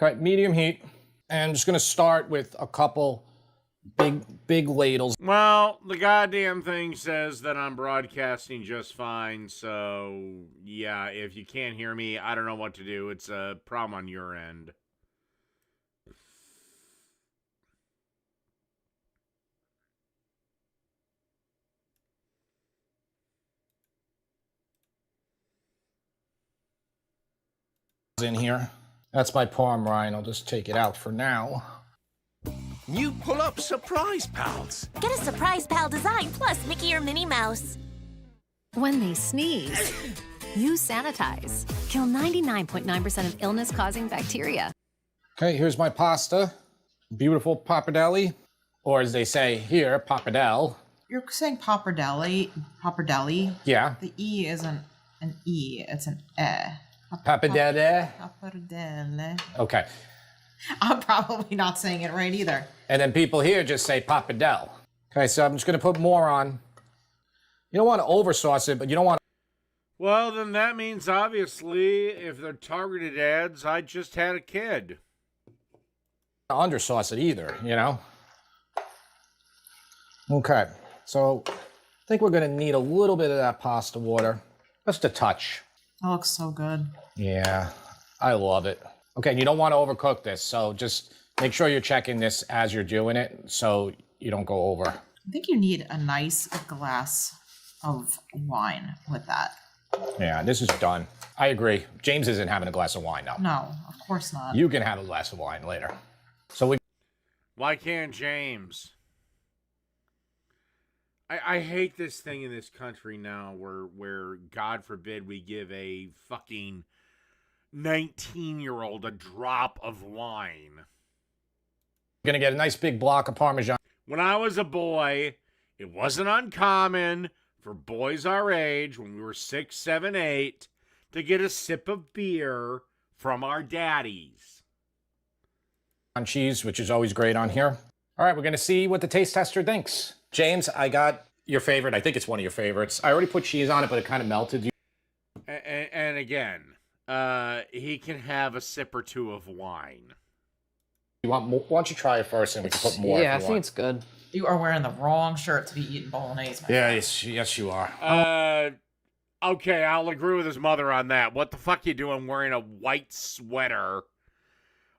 Okay, medium heat, and I'm just gonna start with a couple big ladles. Well, the goddamn thing says that I'm broadcasting just fine, so yeah, if you can't hear me, I don't know what to do. It's a problem on your end. In here. That's my palm rind. I'll just take it out for now. New pull-up surprise pals. Get a surprise pal design plus Mickey or Minnie Mouse. When they sneeze, use sanitize. Kill 99.9% of illness-causing bacteria. Okay, here's my pasta. Beautiful pappardelle, or as they say here, pappadelle. You're saying pappardelle. Pappardelle. Yeah. The E isn't an E, it's an E. Pappardelle. Pappardelle. Okay. I'm probably not saying it right either. And then people here just say pappardelle. Okay, so I'm just going to put more on. You don't want to oversauce it, but you don't want to... Well, then that means, obviously, if they're targeted ads, I just had a kid. Undersauce it either, you know? Okay, so I think we're going to need a little bit of that pasta water. Just a touch. That looks so good. Yeah, I love it. Okay, you don't want to overcook this, so just make sure you're checking this as you're doing it so you don't go over. I think you need a nice glass of wine with that. Yeah, this is done. I agree. James isn't having a glass of wine now. No, of course not. You can have a glass of wine later. So we. Why can't James? I hate this thing in this country now where God forbid we give a fucking 19-year-old a drop of wine. Gonna get a nice big block of Parmesan. When I was a boy, it wasn't uncommon for boys our age, when we were 6, 7, 8, to get a sip of beer from our daddies. On cheese, which is always great on here. All right, we're gonna see what the taste tester thinks. James, I got your favorite. I think it's one of your favorites. I already put cheese on it, but it kind of melted. And again, he can have a sip or two of wine. You want more? Why don't you try it first, and we can put more. Yeah, I think it's good. You are wearing the wrong shirt to be eating bolognese, man. Yeah, yes, you are. Okay, I'll agree with his mother on that. What the fuck you doing wearing a white sweater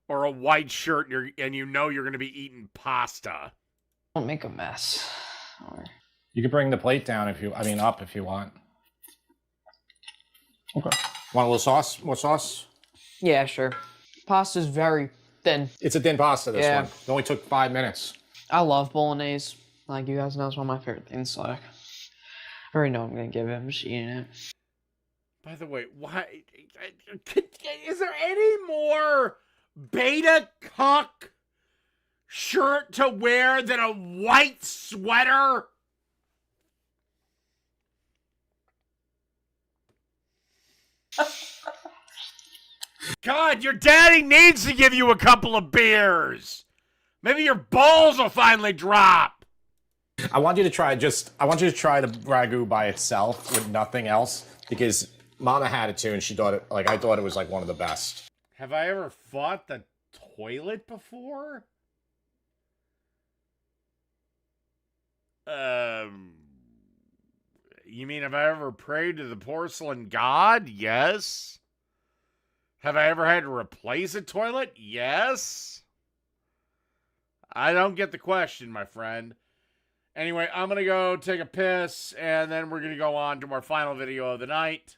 or a white shirt and you know you're going to be eating pasta? Don't make a mess. You can bring the plate down up if you want. Okay. Want a little sauce? More sauce? Yeah, sure. Pasta's very thin. It's a thin pasta, this one. It only took 5 minutes. I love bolognese. Like, you guys know it's one of my favorite things, so I already know I'm going to give it. I'm just eating it. By the way, why is there any more beta cuck shirt to wear than a white sweater? God, your daddy needs to give you a couple of beers. Maybe your balls will finally drop. I want you to try the ragu by itself with nothing else, because Mama had it too, and I thought it was like one of the best. Have I ever fought the toilet before? You mean have I ever prayed to the porcelain god? Yes. Have I ever had to replace a toilet? Yes. I don't get the question, my friend. Anyway, I'm going to go take a piss, and then we're going to go on to our final video of the night.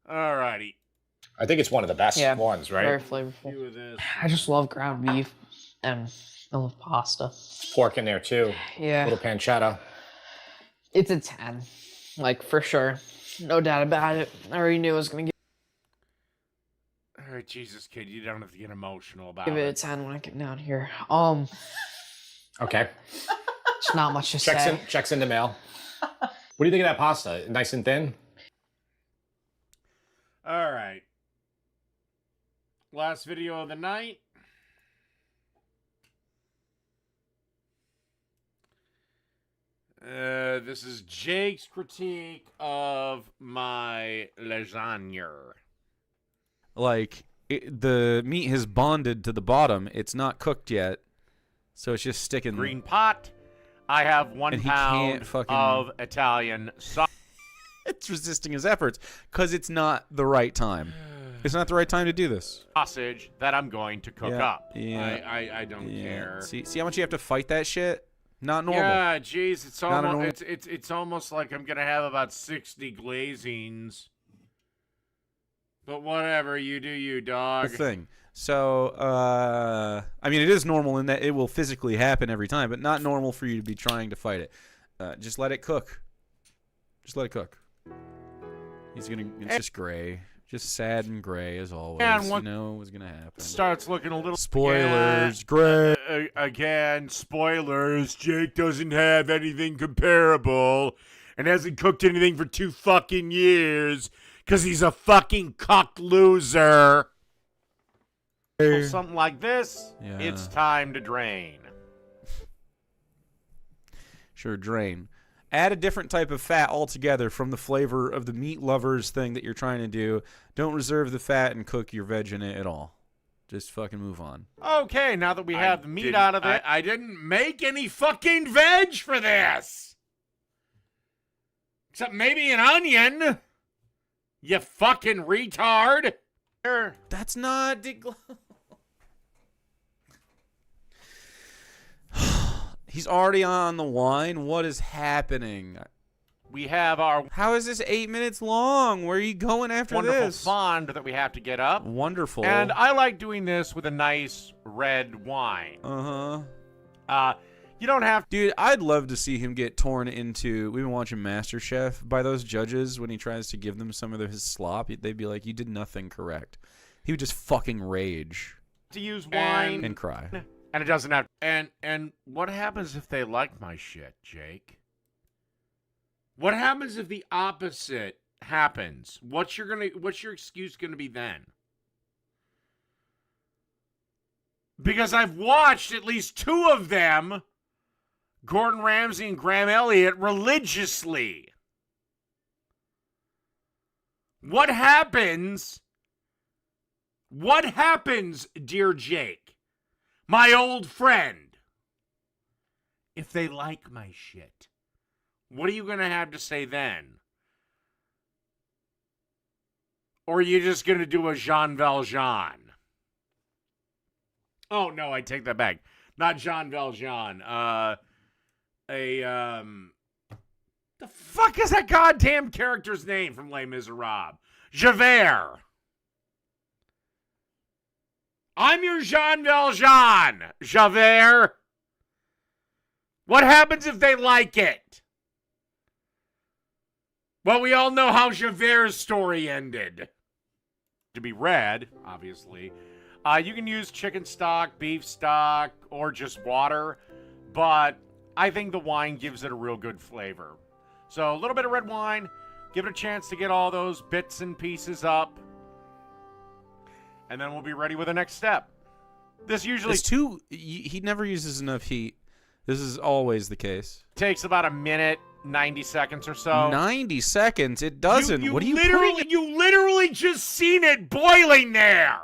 Alrighty. I think it's one of the best ones, right? Very flavorful. I just love ground beef and I love pasta. Pork in there too. Yeah. Little pancetta. It's a 10. Like, for sure. No doubt about it. I already knew I was going to Alright, Jesus, kid, you don't have to get emotional about give it. it a 10 when I get down here. Okay. It's not much to say. Checks in the mail. What do you think of that pasta? Nice and thin? Alright. Last video of the night. This is Jake's critique of my lasagna. Like, the meat has bonded to the bottom. It's not cooked yet. So it's just sticking. Green pot. I have 1 pound of Italian sauce. It's resisting his efforts because it's not the right time. It's not the right time to do this. Sausage that I'm going to cook up. Yeah. I don't care. See how much you have to fight that shit? Not normal. Yeah, geez, it's almost like I'm gonna have about 60 glazings. But whatever, you do you, dog. The thing. So, I mean, it is normal in that it will physically happen every time, but not normal for you to be trying to fight it. Just let it cook. Just let it cook. It's just gray. Just sad and gray as always. And you know what's going to happen. Starts looking a little... Spoilers, gray. Again, spoilers. Jake doesn't have anything comparable and hasn't cooked anything for 2 fucking years because he's a fucking cuck loser. So something like this, it's time to drain. Sure, drain. Add a different type of fat altogether from the flavor of the meat lovers thing that you're trying to do. Don't reserve the fat and cook your veg in it at all. Just fucking move on. Okay, now that we have the meat out of it. I didn't make any fucking veg for this. Except maybe an onion. You fucking retard. That's not... He's already on the wine. What is happening? We have our... How is this 8 minutes long? Where are you going after wonderful this? fond that we have to get up. Wonderful. And I like doing this with a nice red wine. You don't have... Dude, I'd love to see him get torn into... We've been watching MasterChef by those judges when he tries to give them some of his slop. They'd be like, you did nothing correct. He would just fucking rage. To use wine. And cry. And it doesn't have... And what happens if they like my shit, Jake? What happens if the opposite happens? What's your excuse gonna be then? Because I've watched at least 2 of them, Gordon Ramsay and Graham Elliott, religiously. What happens? What happens, dear Jake, my old friend, if they like my shit? What are you going to have to say then? Or are you just going to do a Jean Valjean? Oh, no, I take that back. Not Jean Valjean. The fuck is that goddamn character's name from Les Miserables? Javert. I'm your Jean Valjean, Javert. What happens if they like it? Well, we all know how Javert's story ended. To be read, obviously. You can use chicken stock, beef stock, or just water, but I think the wine gives it a real good flavor. So a little bit of red wine, give it a chance to get all those bits and pieces up, and then we'll be ready with the next step. This usually... He never uses enough heat. This is always the case. Takes about a minute, 90 seconds or so. 90 seconds? It doesn't. What are you pulling? You literally just seen it boiling there.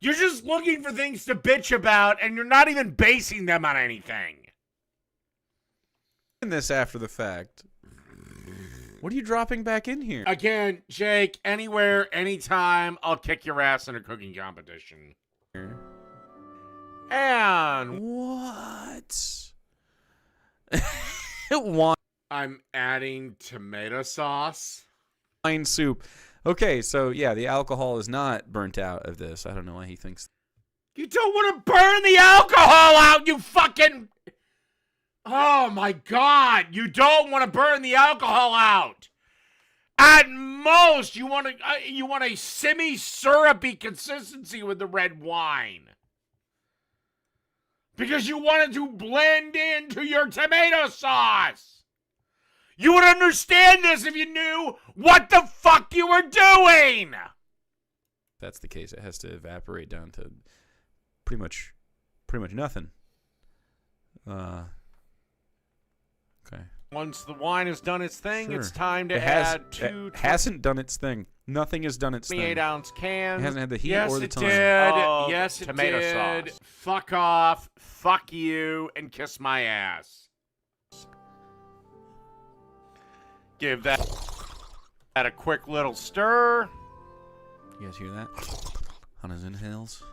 You're just looking for things to bitch about, and you're not even basing them on anything. This after the fact. What are you dropping back in here? Again, Jake, anywhere, anytime, I'll kick your ass in a cooking competition. And... What? I'm adding tomato sauce. Wine soup. Okay, so yeah, the alcohol is not burnt out of this. I don't know why he thinks. You don't want to burn the alcohol out, you fucking... Oh my God, you don't want to burn the alcohol out. At most, you want a semi-syrupy consistency with the red wine. Because you want it to blend into your tomato sauce. You would understand this if you knew what the fuck you were doing. That's the case. It has to evaporate down to pretty much pretty much nothing. Okay. Once the wine has done its thing, Sure. it's time to It has- add two it hasn't done its thing. Nothing has done its thing. 28-ounce cans. It hasn't had the heat yes, or the it time. Did. Of Yes, it tomato did. sauce. Fuck off. Fuck you, and kiss my ass. Give that a quick little stir. You guys hear that? On his inhales.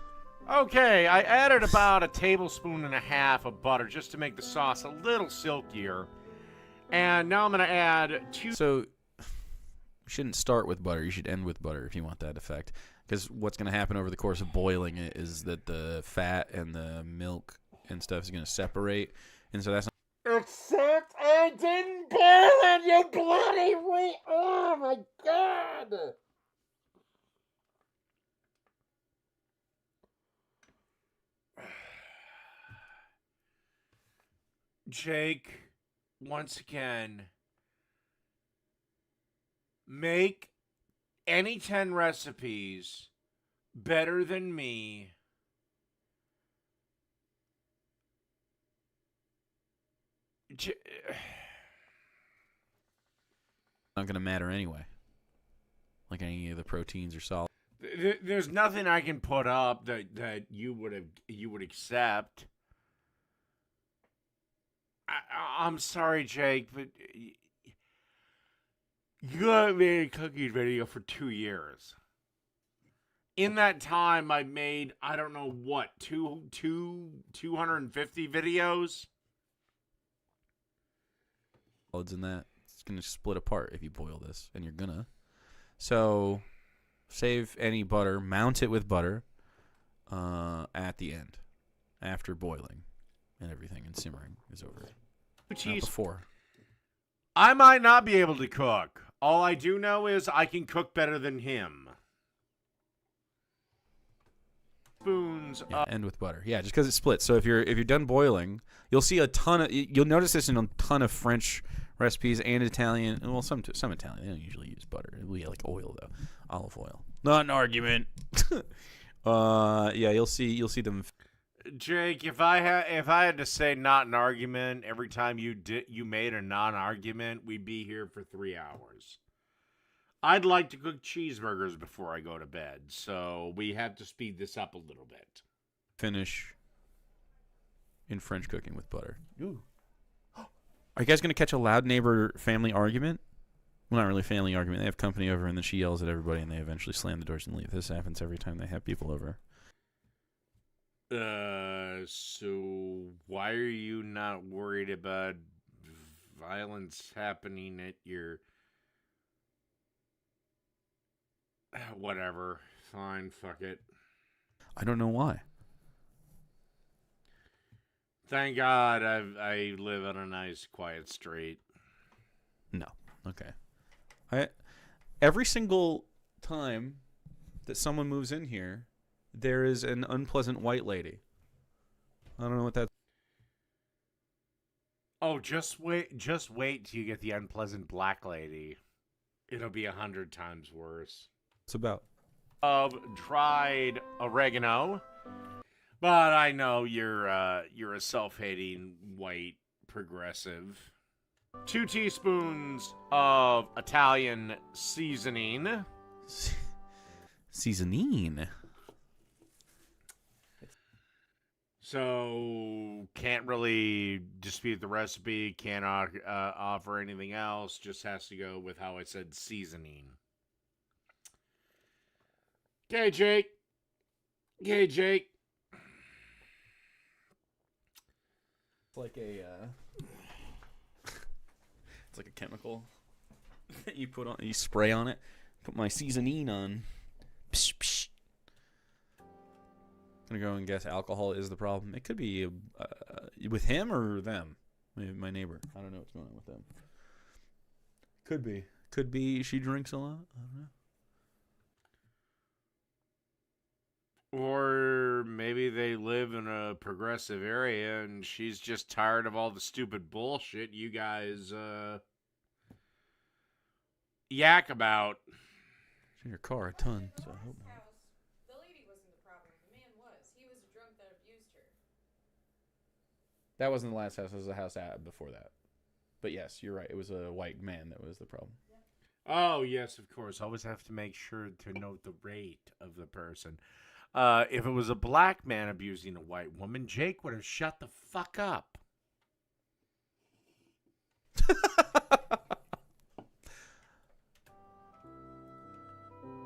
Okay, I added about a tablespoon and a half of butter just to make the sauce a little silkier. And now I'm going to add 2... So, you shouldn't start with butter. You should end with butter if you want that effect. Because what's going to happen over the course of boiling it is that the fat and the milk and stuff is going to separate. And so that's not... Except I didn't boil it, you bloody oh my god! Jake, once again, make any 10 recipes better than me. not going to matter anyway. Like any of the proteins or solids. There's nothing I can put up that you would accept. I'm sorry, Jake, but you haven't made a cooking video for 2 years. In that time, I made, I don't know what, 250 videos? Solids in that. It's going to split apart if you boil this, and you're going to. So, save any butter, mount it with butter at the end, after boiling and everything and simmering is over. Not before. I might not be able to cook. All I do know is I can cook better than him. Spoons. Yeah, end with butter. Yeah, just because it splits. So if you're done boiling, you'll see a ton of. You'll notice this in a ton of French recipes and Italian. Well, some Italian. They don't usually use butter. It'll be like oil though, olive oil. Not an argument. Yeah, you'll see them. Jake, if I had to say not an argument every time you made a non-argument, we'd be here for 3 hours. I'd like to cook cheeseburgers before I go to bed, so we have to speed this up a little bit. Finish in French cooking with butter. Ooh. Are you guys going to catch a loud neighbor family argument? Well, not really family argument. They have company over, and then she yells at everybody, and they eventually slam the doors and leave. This happens every time they have people over. So why are you not worried about violence happening at your... Whatever. Fine, fuck it. I don't know why. Thank God I live on a nice, quiet street. No. Okay. Every single time that someone moves in here, there is an unpleasant white lady. I don't know what that... Oh, just wait till you get the unpleasant black lady. It'll be 100 times worse. It's about of dried oregano, but I know you're a self-hating white progressive. 2 teaspoons of Italian seasoning. Seasoning. So can't really dispute the recipe. Cannot offer anything else. Just has to go with how I said seasoning. Okay, Jake. It's like it's like a chemical that you put on, you spray on it. Put my seasoning on. Psh, psh. I'm gonna go and guess alcohol is the problem. It could be with him or them. My neighbor. I don't know what's going on with them. Could be she drinks a lot. I don't know. Or maybe they live in a progressive area and she's just tired of all the stupid bullshit you guys yak about. It's in your car a ton, so I hope not. The lady wasn't the problem. The man was. He was a drunk that abused her. That wasn't the last house. It was the house before that. But yes, you're right. It was a white man that was the problem. Oh, yes, of course. Always have to make sure to note the rate of the person. If it was a black man abusing a white woman, Jake would have shut the fuck up.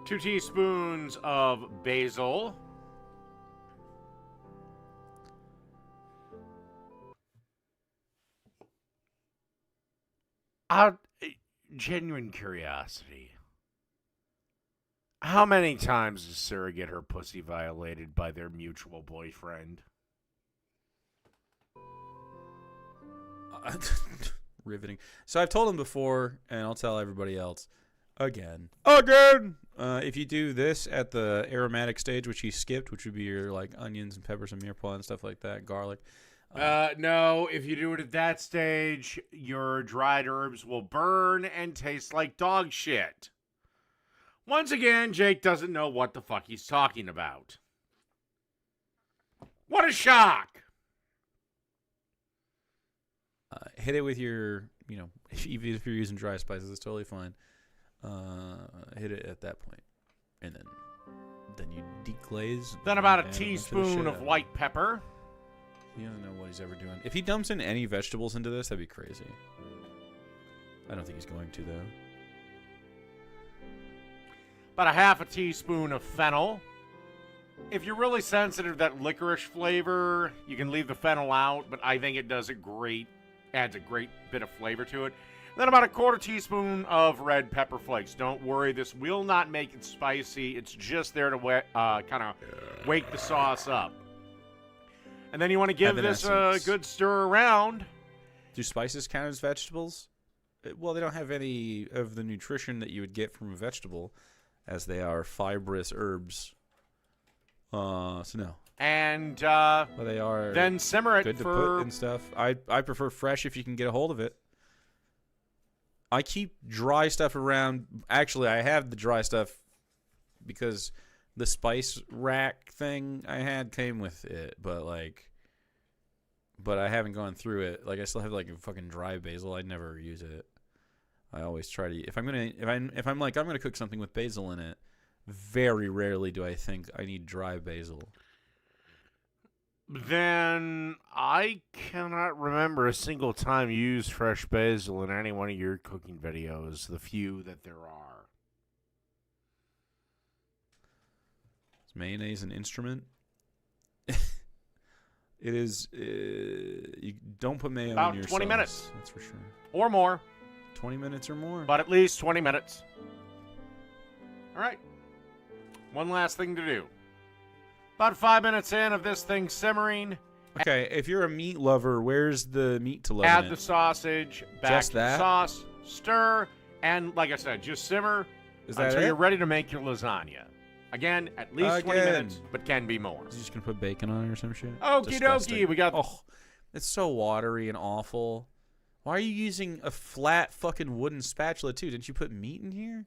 2 teaspoons of basil. Genuine curiosity. How many times does Sarah get her pussy violated by their mutual boyfriend? Riveting. So I've told him before, and I'll tell everybody else again. If you do this at the aromatic stage, which he skipped, which would be your like onions and peppers and mirepoix and stuff like that, garlic. No, if you do it at that stage, your dried herbs will burn and taste like dog shit. Once again, Jake doesn't know what the fuck he's talking about. What a shock! Hit it with your, even if you're using dry spices, it's totally fine. Hit it at that point, and then you deglaze. Then about a teaspoon of white pepper. He doesn't know what he's ever doing. If he dumps in any vegetables into this, that'd be crazy. I don't think he's going to, though. About a half a teaspoon of fennel. If you're really sensitive to that licorice flavor, you can leave the fennel out, but I think it adds a great bit of flavor to it. Then about a quarter teaspoon of red pepper flakes. Don't worry, this will not make it spicy. It's just there to kind of wake the sauce up. And then you want to give this a good stir around. Do spices count as vegetables? Well, they don't have any of the nutrition that you would get from a vegetable, as they are fibrous herbs. So no. And but they are then simmer it good for... to put and stuff. I prefer fresh if you can get a hold of it. I keep dry stuff around. Actually, I have the dry stuff because the spice rack thing I had came with it, but I haven't gone through it. Like, I still have like a fucking dry basil. I never use it. I always try to, if I'm gonna cook something with basil in it, very rarely do I think I need dry basil. Then I cannot remember a single time you used fresh basil in any one of your cooking videos, the few that there are. Is mayonnaise an instrument? It is. You don't put mayo About in your 20 sauce, minutes. that's for sure. Or more. 20 minutes or more. But at least 20 minutes. All right. One last thing to do. About 5 minutes in of this thing simmering. Okay, if you're a meat lover, where's the meat to love in Add it? the sausage back Just to the that? sauce. Stir. And like I said, just simmer until you're ready to make your lasagna. Again, at least 20 minutes, but can be more. Is he just going to put bacon on it or some shit? Okie Disgusting. dokie. We got... Oh, it's so watery and awful. Why are you using a flat fucking wooden spatula, too? Didn't you put meat in here?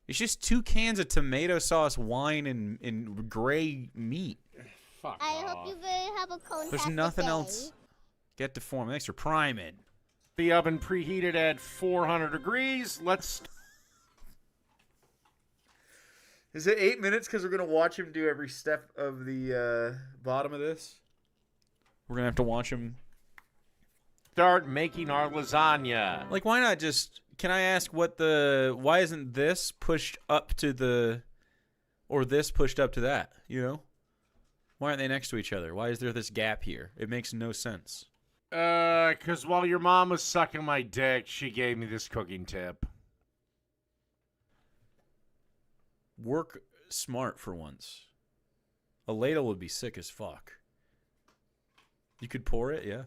It's just 2 cans of tomato sauce, wine, and gray meat. Fuck I hope you very have a cone. There's nothing else. Get deformed. Thanks for priming. The oven preheated at 400 degrees. Let's... Is it 8 minutes because we're going to watch him do every step of the bottom of this? We're going to have to watch him start making our lasagna. Like, why not just... Can I ask why isn't this pushed up to the... Or this pushed up to that, you know? Why aren't they next to each other? Why is there this gap here? It makes no sense. Because while your mom was sucking my dick, she gave me this cooking tip. Work smart for once. A ladle would be sick as fuck. You could pour it, yeah.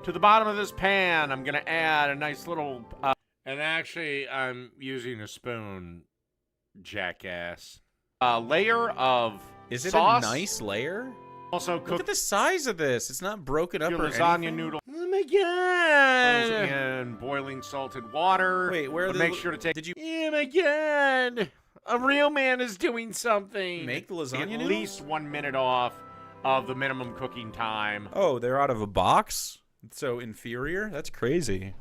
To the bottom of this pan, I'm going to add a nice little... and actually, I'm using a spoon, jackass. A layer of Is it sauce. a nice layer? Also, cook... Look at the size of this. It's not broken up your or lasagna anything. noodle. Oh my god! In boiling salted water. Wait, where are but the... make sure to take... Did you... Oh my god! A real man is doing something. Make the lasagna At noodles? least 1 minute off of the minimum cooking time. Oh, they're out of a box? So inferior? That's crazy.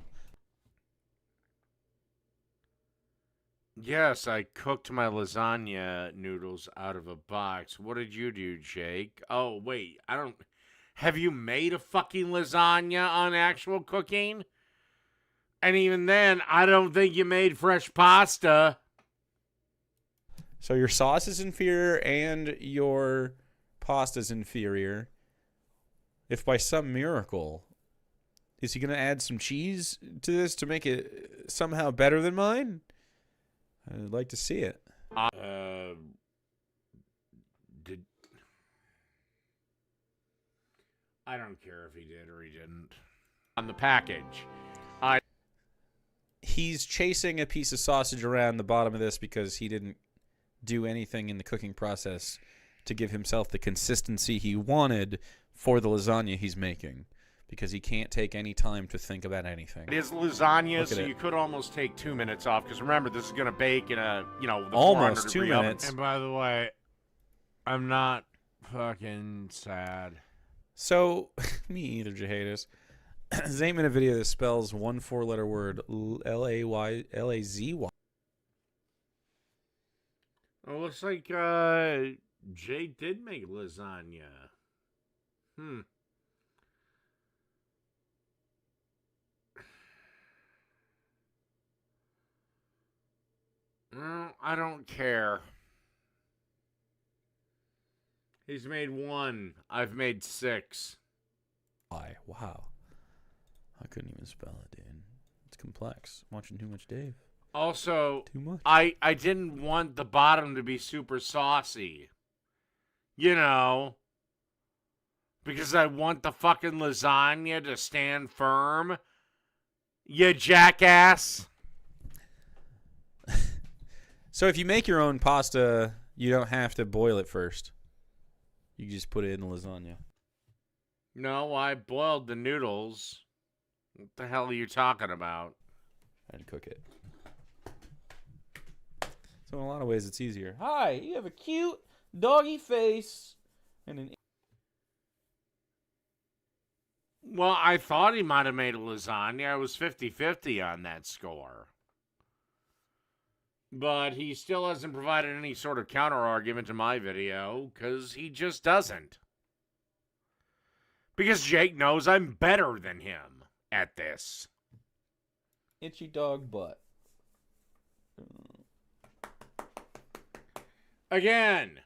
Yes, I cooked my lasagna noodles out of a box. What did you do, Jake? Oh, wait, I don't... Have you made a fucking lasagna on actual cooking? And even then, I don't think you made fresh pasta. So your sauce is inferior and your pasta's inferior. If by some miracle, is he going to add some cheese to this to make it somehow better than mine? I'd like to see it. I don't care if he did or he didn't. On the package. He's chasing a piece of sausage around the bottom of this because he didn't do anything in the cooking process to give himself the consistency he wanted for the lasagna he's making, because he can't take any time to think about anything. It is lasagna, so it. you could almost take 2 minutes off, because remember, this is going to bake in a, the almost 400 2 degree oven. minutes. And by the way, I'm not fucking sad. So, me either, Jahatis. Zane made a video that spells one 4-letter word, L-A-Z-Y. Oh, looks like Jay did make lasagna. Well, I don't care. He's made 1. I've made 6. Why? Wow. I couldn't even spell it, dude. It's complex. I'm watching too much Dave. Also, Too much. I didn't want the bottom to be super saucy. Because I want the fucking lasagna to stand firm. You jackass. So if you make your own pasta, you don't have to boil it first. You just put it in the lasagna. No, I boiled the noodles. What the hell are you talking about? And cook it. So in a lot of ways, it's easier. Hi, you have a cute doggy face and an... Well, I thought he might have made a lasagna. I was 50-50 on that score. But he still hasn't provided any sort of counter-argument to my video, because he just doesn't. Because Jake knows I'm better than him at this. Itchy dog butt. Again,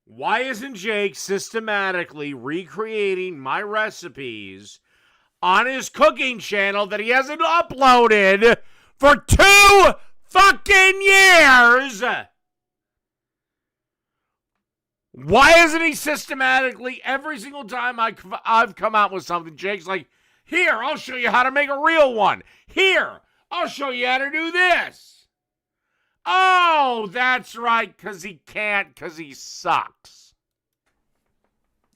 why isn't Jake systematically recreating my recipes on his cooking channel that he hasn't uploaded for 2 fucking years? Why isn't he systematically, every single time I've come out with something, Jake's like, here, I'll show you how to make a real one. Here, I'll show you how to do this. Oh, that's right, because he can't, because he sucks.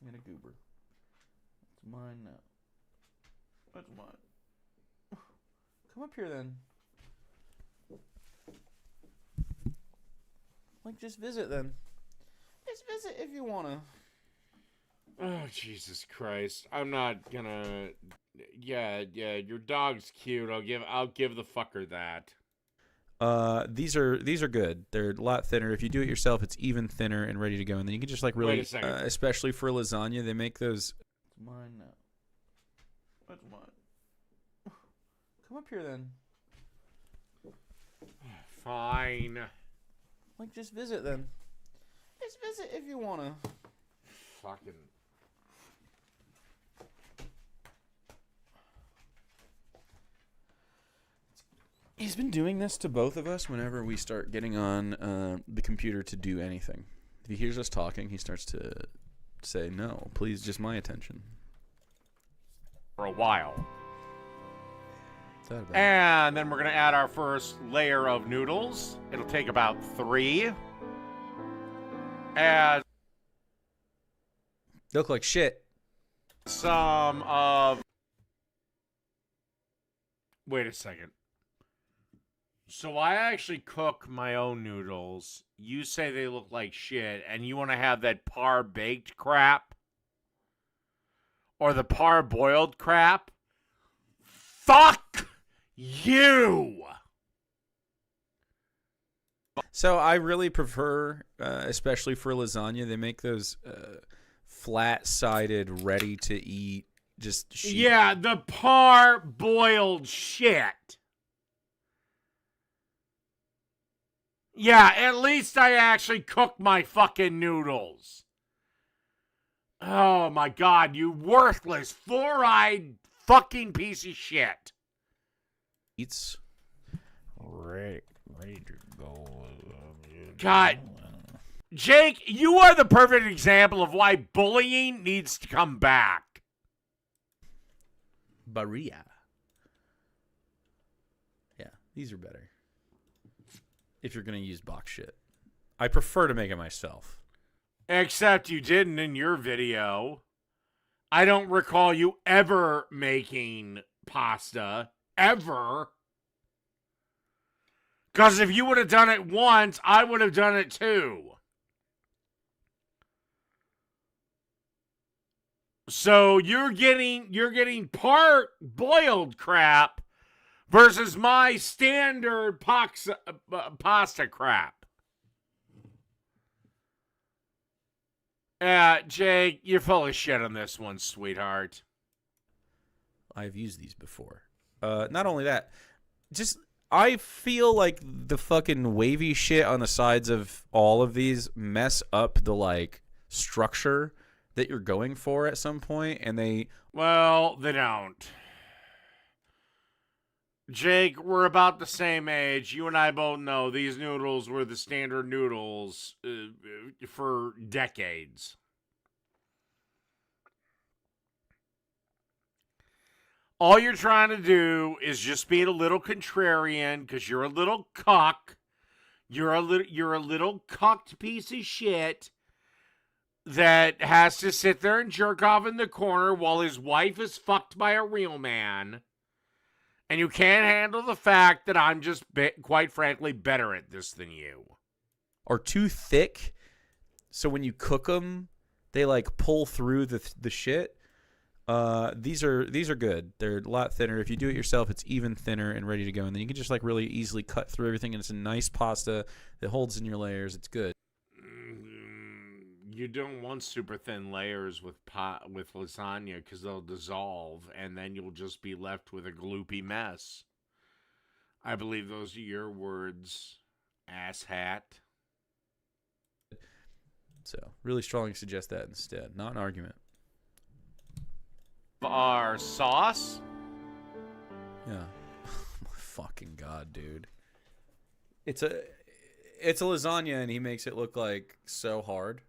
I'm gonna goober. It's mine now. That's mine. Come up here then. Like, just visit then. Just visit if you wanna. Oh, Jesus Christ. I'm not gonna... Yeah, your dog's cute. I'll give the fucker that. These are good. They're a lot thinner. If you do it yourself, it's even thinner and ready to go. And then you can just like really, Wait a second. especially for lasagna, they make those. It's mine now. That's mine. Come up here then. Fine. Like, just visit then. Just visit if you wanna. Fucking... He's been doing this to both of us whenever we start getting on the computer to do anything. If he hears us talking, he starts to say, no, please, just my attention. For a while. What's that about? And then we're going to add our first layer of noodles. It'll take about 3. Add They look like shit. some of... Wait a second. So I actually cook my own noodles. You say they look like shit, and you want to have that par-baked crap? or the parboiled crap, fuck you. So I really prefer, especially for lasagna, they make those flat-sided, ready-to-eat, just sheet. Yeah, the parboiled shit. Yeah, at least I actually cook my fucking noodles. Oh my god, you worthless, four-eyed fucking piece of shit. Eats. Ready to go. God. Jake, you are the perfect example of why bullying needs to come back. Barilla. Yeah, these are better. If you're going to use box shit. I prefer to make it myself. Except you didn't in your video. I don't recall you ever making pasta. Ever. Because if you would have done it once, I would have done it too. So you're getting part boiled crap versus my standard pasta crap. Jake, you're full of shit on this one, sweetheart. I've used these before. Not only that, just I feel like the fucking wavy shit on the sides of all of these mess up the like structure that you're going for at some point, and they don't. Jake, we're about the same age. You and I both know these noodles were the standard noodles for decades. All you're trying to do is just be a little contrarian because you're a little cuck. You're a little cucked piece of shit that has to sit there and jerk off in the corner while his wife is fucked by a real man. And you can't handle the fact that I'm just, quite frankly, better at this than you. are too thick, so when you cook them, they like pull through the shit. These are good. They're a lot thinner. If you do it yourself, it's even thinner and ready to go. And then you can just like really easily cut through everything, and it's a nice pasta that holds in your layers. It's good. You don't want super thin layers with lasagna because they'll dissolve, and then you'll just be left with a gloopy mess. I believe those are your words, asshat. So, really strongly suggest that instead. Not an argument. Our sauce? Yeah. Oh my fucking God, dude. It's a lasagna, and he makes it look like so hard.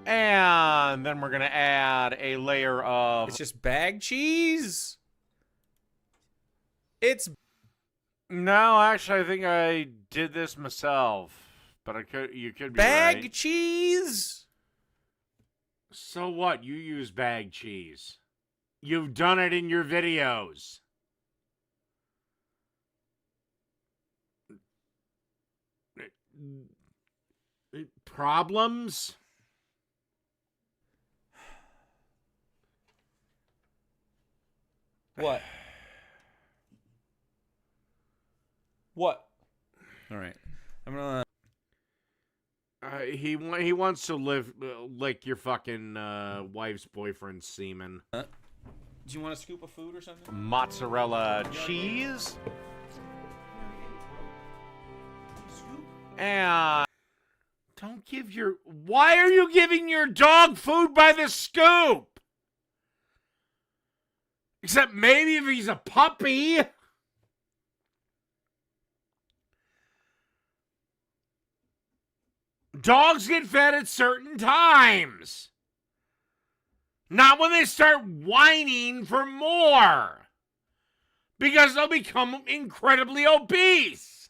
And then we're going to add a layer of... It's just bag cheese? It's... No, actually, I think I did this myself. But you could be bag right. cheese? So what? You use bag cheese. You've done it in your videos. Problems? What? What? All right. I'm gonna... He wants to lick your fucking wife's boyfriend's semen. Do you want a scoop of food or something? Mozzarella cheese. And don't give your... Why are you giving your dog food by the scoop? Except maybe if he's a puppy. Dogs get fed at certain times. Not when they start whining for more. Because they'll become incredibly obese.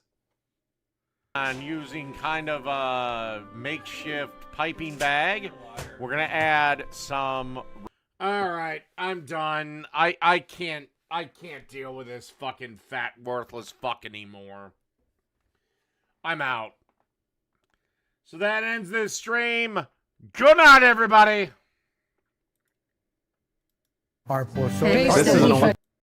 And using kind of a makeshift piping bag, we're going to add some... All right, I'm done. I can't deal with this fucking fat, worthless fuck anymore. I'm out. So that ends this stream. Good night, everybody. Our poor This soldiers. is